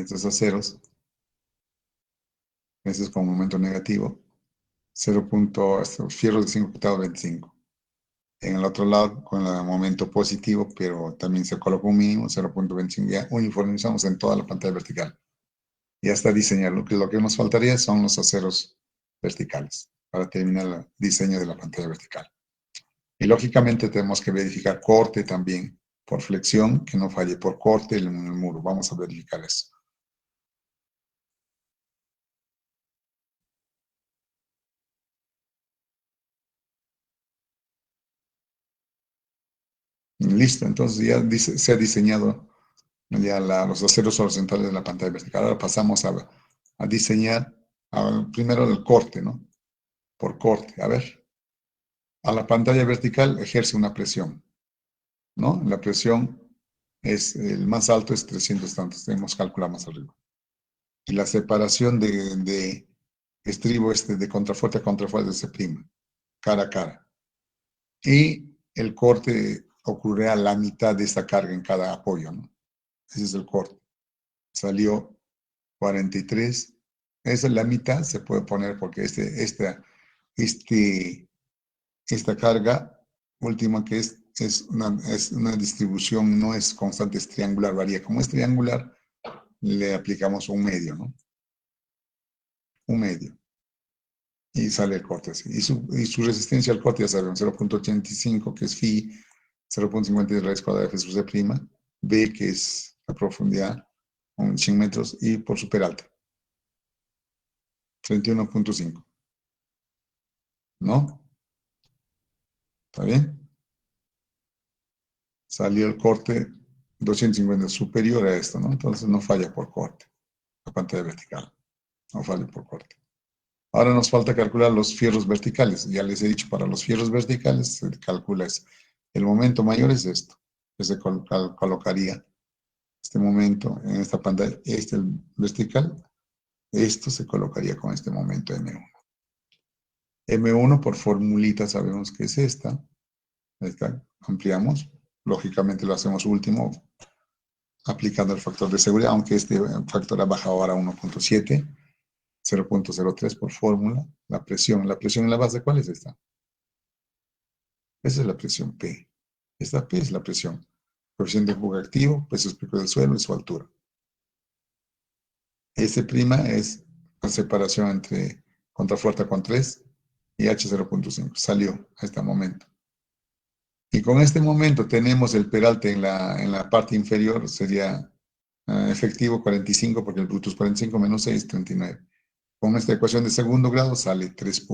estos ceros, este es con momento negativo, 0. Fierros de 5 octavos 25. En el otro lado, con el momento positivo, pero también se coloca un mínimo, 0.25. Ya uniformizamos en toda la pantalla vertical. Ya está diseñado. Lo que nos faltaría son los aceros verticales para terminar el diseño de la pantalla vertical. Y lógicamente tenemos que verificar corte también por flexión, que no falle por corte en el muro. Vamos a verificar eso. Listo, entonces ya se ha diseñado ya los aceros horizontales de la pantalla vertical. Ahora pasamos a diseñar primero el corte, ¿no? Por corte, a ver. A la pantalla vertical ejerce una presión, ¿no? La presión es, el más alto es 300 tantos, tenemos que calcular más arriba. Y la separación de estribo de contrafuerte a contrafuerte se prima, cara a cara. Y el corte ocurrirá a la mitad de esta carga en cada apoyo, ¿no? Ese es el corte. Salió 43. Esa es la mitad, se puede poner porque esta carga última que es una distribución, no es constante, es triangular, varía. Como es triangular, le aplicamos un medio, ¿no? Un medio. Y sale el corte así. Y su resistencia al corte ya sabemos, 0.85, que es phi, 0.50 de raíz cuadrada de F sub C', B, que es la profundidad, 100 metros, y por super alta, 31.5. ¿No? ¿Está bien? Salió el corte 250 superior a esto, ¿no? Entonces no falla por corte, la pantalla vertical, no falla por corte. Ahora nos falta calcular los fierros verticales. Ya les he dicho, para los fierros verticales se calcula el momento mayor es esto, que se colocaría este momento en esta pantalla, el vertical, esto se colocaría con este momento M1. M1 por formulita sabemos que es esta. Ahí está, ampliamos. Lógicamente lo hacemos último, aplicando el factor de seguridad, aunque este factor ha bajado ahora a 1.7, 0.03 por fórmula. La presión en la base, ¿cuál es esta? Esa es la presión P. Esta P es la presión. Coeficiente de fuga activo, peso específico del suelo y su altura. S' es la separación entre contrafuerza con 3 y H 0.5. Salió a este momento. Y con este momento tenemos el peralte en la parte inferior, sería efectivo 45, porque el bruto es 45 menos 6, 39. Con esta ecuación de segundo grado sale 3.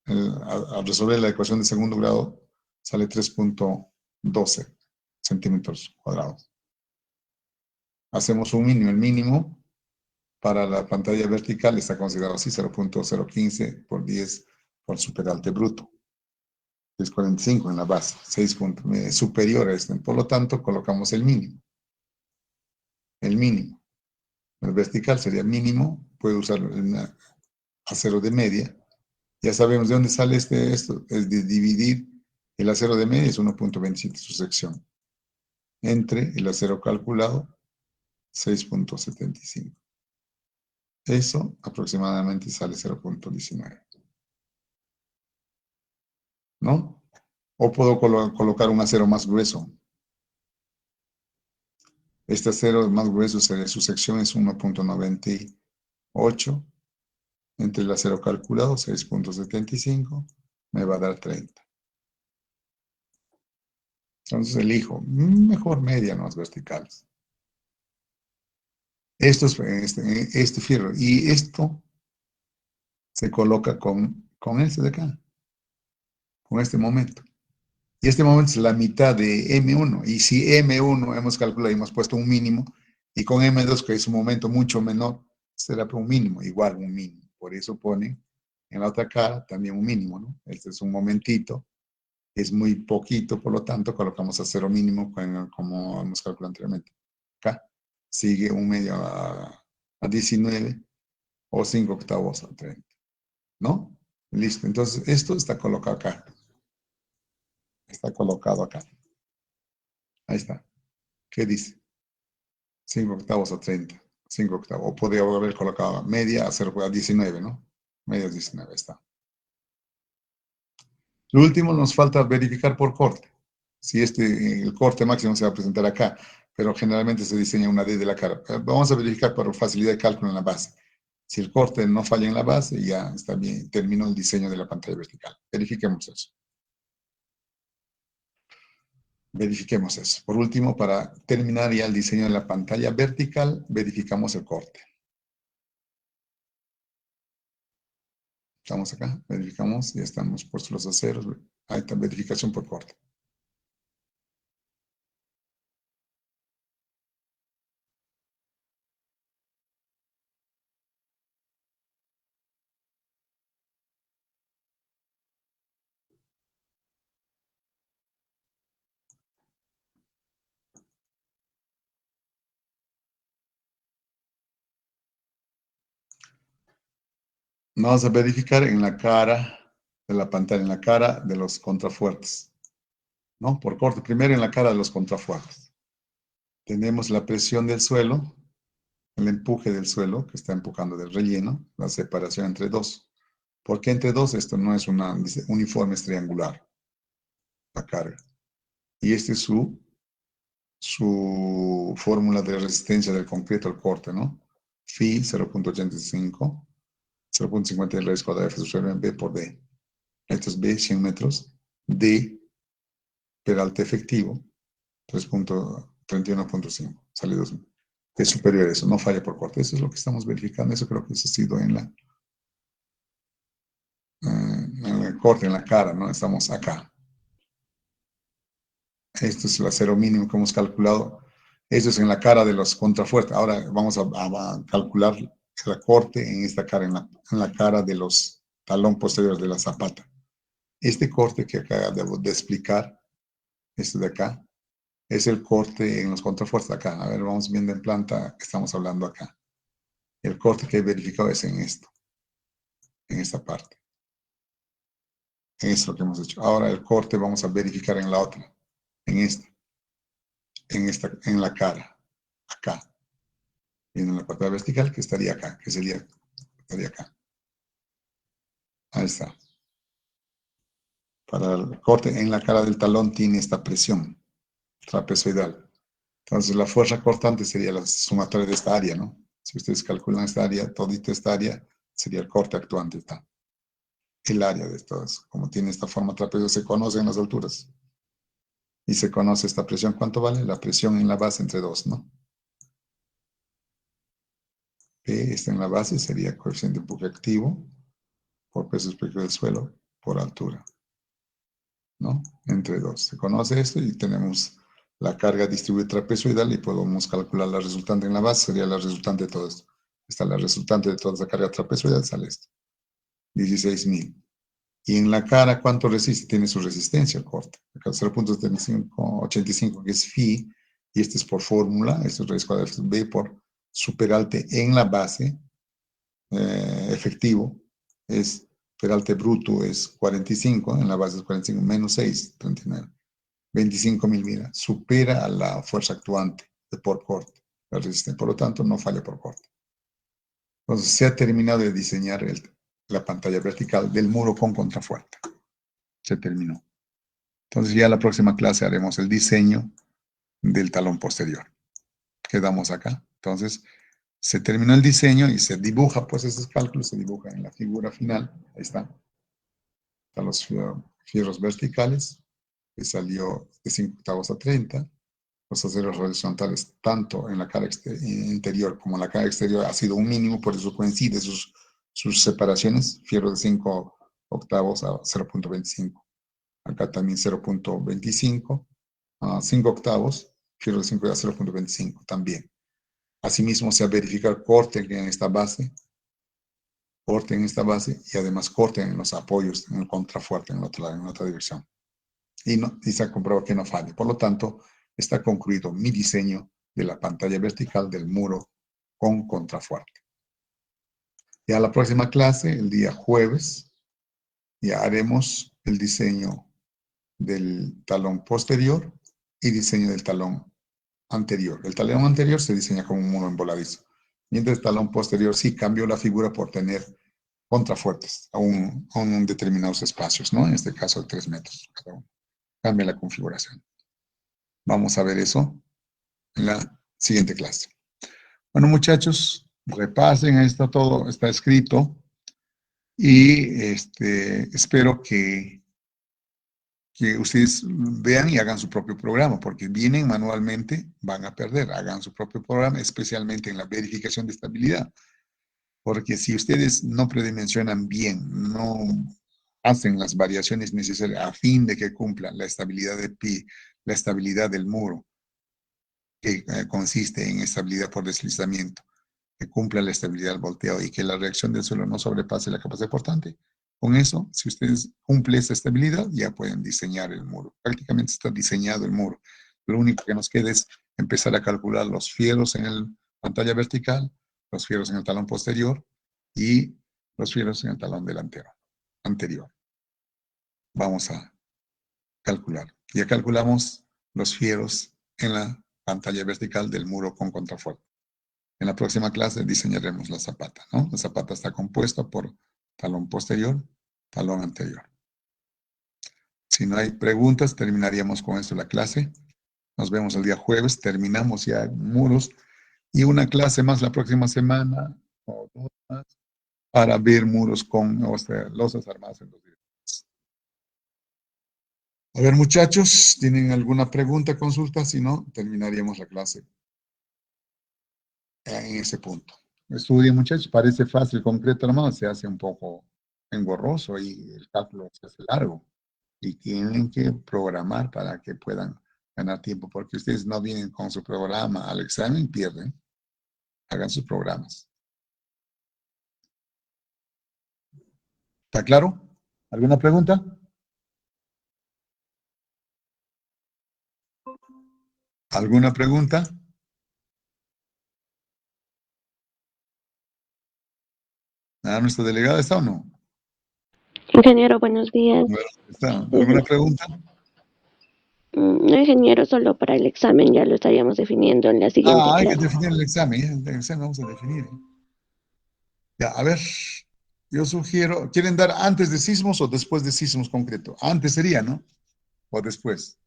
Al resolver la ecuación de segundo grado, sale 3.12 centímetros cuadrados. Hacemos un mínimo. El mínimo para la pantalla vertical está considerado así, 0.015 por 10 por superalte bruto. Es 45 en la base, 6 puntos, superior a este. Por lo tanto, colocamos el mínimo. El mínimo. El vertical sería mínimo, puede usar acero de media. Ya sabemos de dónde sale esto, es de dividir el acero de media, es 1.27 su sección, entre el acero calculado, 6.75. Eso aproximadamente sale 0.19. ¿No? O puedo colocar un acero más grueso. Este acero más grueso, su sección es 1.98, entre el acero calculado, 6.75, me va a dar 30. Entonces elijo mejor medianos verticales. Esto es este fierro. Y esto se coloca con este de acá, con este momento. Y este momento es la mitad de M1. Y si M1 hemos calculado y hemos puesto un mínimo, y con M2, que es un momento mucho menor, será un mínimo, igual un mínimo. Por eso pone en la otra cara también un mínimo, ¿no? Este es un momentito, es muy poquito, por lo tanto, colocamos a cero mínimo como hemos calculado anteriormente. Acá sigue un medio a 19 o 5 octavos a 30, ¿no? Listo, entonces esto está colocado acá. Está colocado acá. Ahí está. ¿Qué dice? 5 octavos a 30. 5 octavos. O podría haber colocado media a 19, ¿no? Media a 19, está. Lo último nos falta verificar por corte. Si el corte máximo se va a presentar acá, pero generalmente se diseña una D de la cara. Vamos a verificar por facilidad de cálculo en la base. Si el corte no falla en la base, ya está bien, terminó el diseño de la pantalla vertical. Verifiquemos eso. Verifiquemos eso. Por último, para terminar ya el diseño de la pantalla vertical, verificamos el corte. Estamos acá, verificamos, ya estamos puestos los aceros. Ahí está, verificación por corte. Vamos a verificar en la cara de la pantalla, en la cara de los contrafuertes, ¿no? Por corte, primero en la cara de los contrafuertes. Tenemos la presión del suelo, el empuje del suelo, que está empujando del relleno, la separación entre dos. ¿Por qué entre dos? Esto no es una uniforme, es triangular, la carga. Y este es su fórmula de resistencia del concreto al corte, ¿no? Phi 0.85, 0.50 raíz cuadrada de F sobre B por D. Esto es B, 100 metros. D, peralte efectivo, 3.31.5, sale 2000. Es superior a eso, no falla por corte. Eso es lo que estamos verificando. Eso creo que eso ha sido en el corte, en la cara, ¿no? Estamos acá. Esto es el acero mínimo que hemos calculado. Esto es en la cara de los contrafuertes. Ahora vamos a calcular el corte en esta cara, en la cara de los talón posteriores de la zapata. Este corte que acabo de explicar, este de acá, es el corte en los contrafuertes de acá. A ver, vamos viendo en planta que estamos hablando acá. El corte que he verificado es en esto, en esta parte. Es lo que hemos hecho. Ahora el corte vamos a verificar en la otra, en esta, en la cara, acá. Y en la parte vertical que estaría acá, que estaría acá. Ahí está. Para el corte en la cara del talón tiene esta presión trapezoidal. Entonces la fuerza cortante sería la sumatoria de esta área, ¿no? Si ustedes calculan esta área, todita esta área, sería el corte actuante. Está. El área de todas. Como tiene esta forma trapezoidal, se conoce en las alturas. Y se conoce esta presión. ¿Cuánto vale? La presión en la base entre dos, ¿no? P está en la base, sería coeficiente de empuje activo por peso espectro del suelo por altura, ¿no? Entre dos. Se conoce esto y tenemos la carga distribuida trapezoidal y podemos calcular la resultante en la base, sería la resultante de todo esto. Esta es la resultante de toda esa carga trapezoidal, sale esto. 16.000. Y en la cara, ¿cuánto resiste? Tiene su resistencia el corte. Acá 0.85, que es phi, y este es por fórmula, esto es raíz cuadrada de B por superalte en la base, efectivo, es peralte bruto es 45, en la base es 45, menos 6, 39. 25.000, mira, supera a la fuerza actuante de por corte, la resistencia, por lo tanto no falla por corte. Entonces se ha terminado de diseñar la pantalla vertical del muro con contrafuerte. Se terminó. Entonces ya la próxima clase haremos el diseño del talón posterior. Quedamos acá. Entonces se terminó el diseño y se dibuja, pues esos cálculos se dibujan en la figura final. Ahí está. a los fierros verticales, que salió de 5 octavos a 30. Los aceros horizontales, tanto en la cara interior como en la cara exterior, ha sido un mínimo, por eso coincide sus separaciones. Fierro de 5 octavos a 0.25. Acá también 0.25. 5 octavos, fierro de 5 a 0.25 también. Asimismo, se ha verificado corte en esta base, y además corte en los apoyos, en el contrafuerte en otra dirección. Y se ha comprobado que no falla. Por lo tanto, está concluido mi diseño de la pantalla vertical del muro con contrafuerte. Ya la próxima clase, el día jueves, ya haremos el diseño del talón posterior y diseño del talón anterior. El talón anterior se diseña como un muro emboladizo, mientras el talón posterior sí cambió la figura por tener contrafuertes a un determinados espacios, ¿no? En este caso, 3 metros cada uno. Cambia la configuración. Vamos a ver eso en la siguiente clase. Bueno, muchachos, repasen, esto todo está escrito y espero que ustedes vean y hagan su propio programa, porque vienen manualmente, van a perder, hagan su propio programa, especialmente en la verificación de estabilidad, porque si ustedes no predimensionan bien, no hacen las variaciones necesarias a fin de que cumplan la estabilidad de pie, la estabilidad del muro, que consiste en estabilidad por deslizamiento, que cumpla la estabilidad del volteo y que la reacción del suelo no sobrepase la capacidad portante. Con eso, si ustedes cumplen esa estabilidad, ya pueden diseñar el muro. Prácticamente está diseñado el muro. Lo único que nos queda es empezar a calcular los fierros en la pantalla vertical, los fierros en el talón posterior y los fierros en el talón delantero, anterior. Vamos a calcular. Ya calculamos los fierros en la pantalla vertical del muro con contrafuerte. En la próxima clase diseñaremos la zapata, ¿no? La zapata está compuesta por talón posterior, talón anterior. Si no hay preguntas, terminaríamos con esto la clase. Nos vemos el día jueves, terminamos ya muros y una clase más la próxima semana o 2 más para ver muros con losas armadas en los directores. A ver, muchachos, ¿tienen alguna pregunta, consulta? Si no, terminaríamos la clase en ese punto. Estudien, muchachos, parece fácil, concreto nomás, se hace un poco engorroso y el cálculo se hace largo. Y tienen que programar para que puedan ganar tiempo, porque ustedes no vienen con su programa al examen, pierden. Hagan sus programas. ¿Está claro? ¿Alguna pregunta? ¿Alguna pregunta? ¿Nuestra delegada está o no? Ingeniero, buenos días. ¿Está? ¿Alguna pregunta? No, ingeniero, solo para el examen ya lo estaríamos definiendo en la siguiente Hay que clase. definir el examen. El examen vamos a definir. Ya, a ver, yo sugiero, ¿quieren dar antes de sismos o después de sismos concreto? Antes sería, ¿no? O después.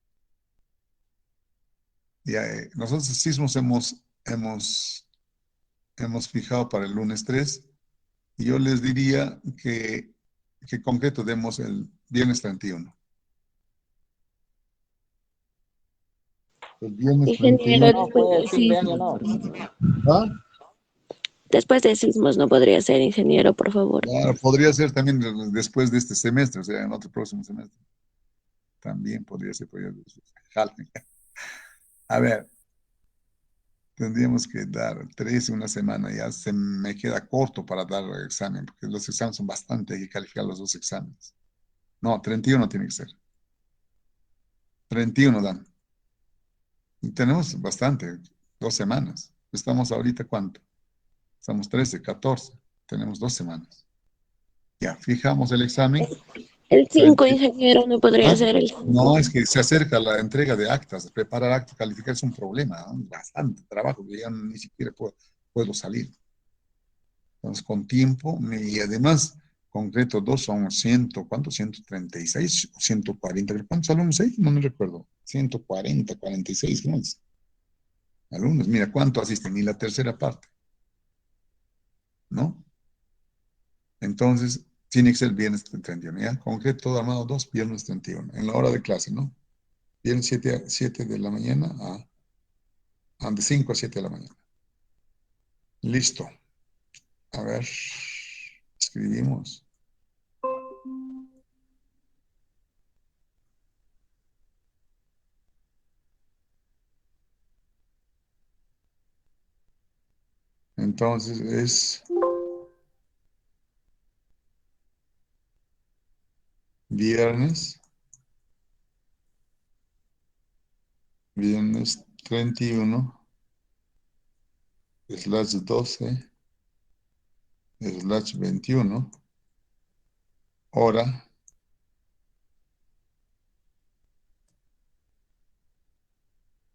Ya, nosotros sismos hemos fijado para el lunes 3 y yo les diría que concreto demos el viernes 31. El viernes Ingeniero, 31. después de sismos, por favor. ¿Ah? Después de sismos no podría ser, ingeniero, por favor. Claro, podría ser también después de este semestre, o sea, en otro próximo semestre. También podría ser. Jalen. A ver, tendríamos que dar 13 una semana, ya se me queda corto para dar el examen, porque los exámenes son bastante, hay que calificar los 2 exámenes. No, 31 tiene que ser. 31 dan. Y tenemos bastante, 2 semanas. Estamos ahorita, ¿cuánto? Estamos 13, 14. Tenemos 2 semanas. Ya, fijamos el examen. El 5, 30. ingeniero, no podría ¿Ah? ser el No, 5. es que se acerca la entrega de actas. Preparar actas, calificar es un problema, ¿no? Bastante trabajo, que ya ni siquiera puedo salir. Entonces, con tiempo, y además, concreto 2 son 100, ¿cuánto? 136 o 140. ¿Cuántos alumnos hay? No me recuerdo. 140, 46, ¿no? Alumnos, mira, ¿cuánto asisten? Ni la tercera parte, ¿no? Entonces, Tiene que ser viernes 31, ¿ya? Concreto armado 2, viernes 31, en la hora de clase, ¿no? Viernes 7 de la mañana de 5 a 7 de la mañana. Listo. A ver, escribimos. Entonces es viernes 31 /12 /21 hora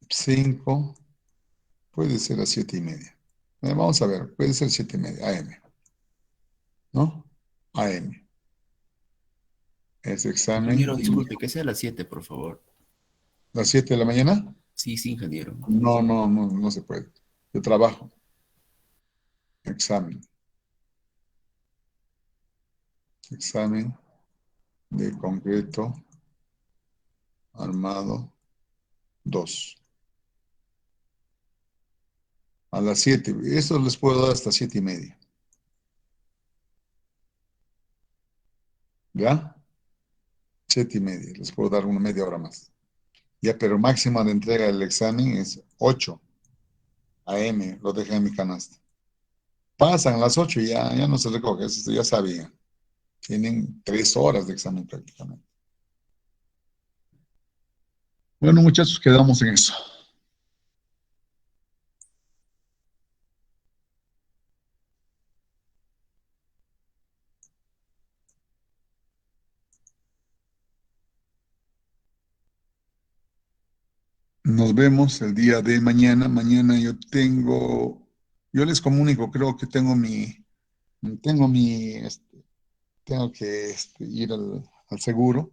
5, puede ser a 7:30. Vamos a ver, puede ser 7:30 AM, ¿no? AM. Es examen. Ingeniero, disculpe, que sea a las 7, por favor. ¿Las 7 de la mañana? Sí, sí, ingeniero. No, no, no, no se puede. Yo trabajo. Examen. Examen de concreto armado 2. A las 7. Eso les puedo dar hasta 7:30. ¿Ya? 7:30. Les puedo dar una media hora más. Ya, pero máxima de entrega del examen es 8 AM. Lo dejé en mi canasta. Pasan las 8 y ya no se recoge. Eso ya sabía. Tienen 3 horas de examen prácticamente. Bueno, muchachos, quedamos en eso. Nos vemos el día de mañana. Mañana yo les comunico, creo que tengo que ir al seguro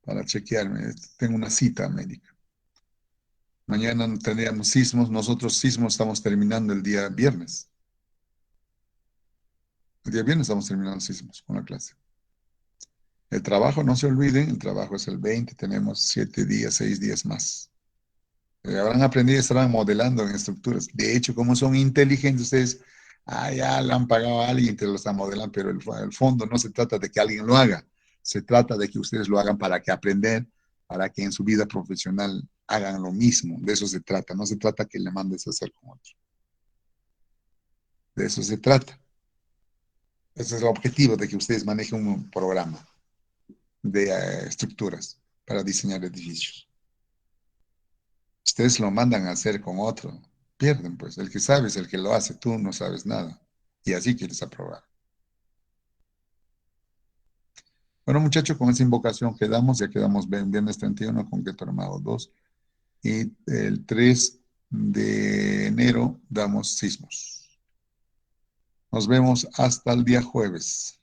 para chequearme. Tengo una cita médica. Mañana tendríamos sismos. Nosotros sismos estamos terminando el día viernes. El día viernes estamos terminando sismos con la clase. El trabajo, no se olviden, el trabajo es el 20, tenemos 7 días, 6 días más. Habrán aprendido, estarán modelando en estructuras. De hecho, como son inteligentes ustedes, ya le han pagado a alguien que lo está modelando, pero el fondo no se trata de que alguien lo haga, se trata de que ustedes lo hagan para que aprender, para que en su vida profesional hagan lo mismo. De eso se trata, no se trata que le mandes a hacer con otro. De eso se trata. Ese es el objetivo de que ustedes manejen un programa de estructuras para diseñar edificios. Ustedes lo mandan a hacer con otro, pierden, pues. El que sabe es el que lo hace, tú no sabes nada. Y así quieres aprobar. Bueno, muchachos, con esa invocación quedamos, ya quedamos viernes 31, concreto armado 2. Y el 3 de enero damos sismos. Nos vemos hasta el día jueves.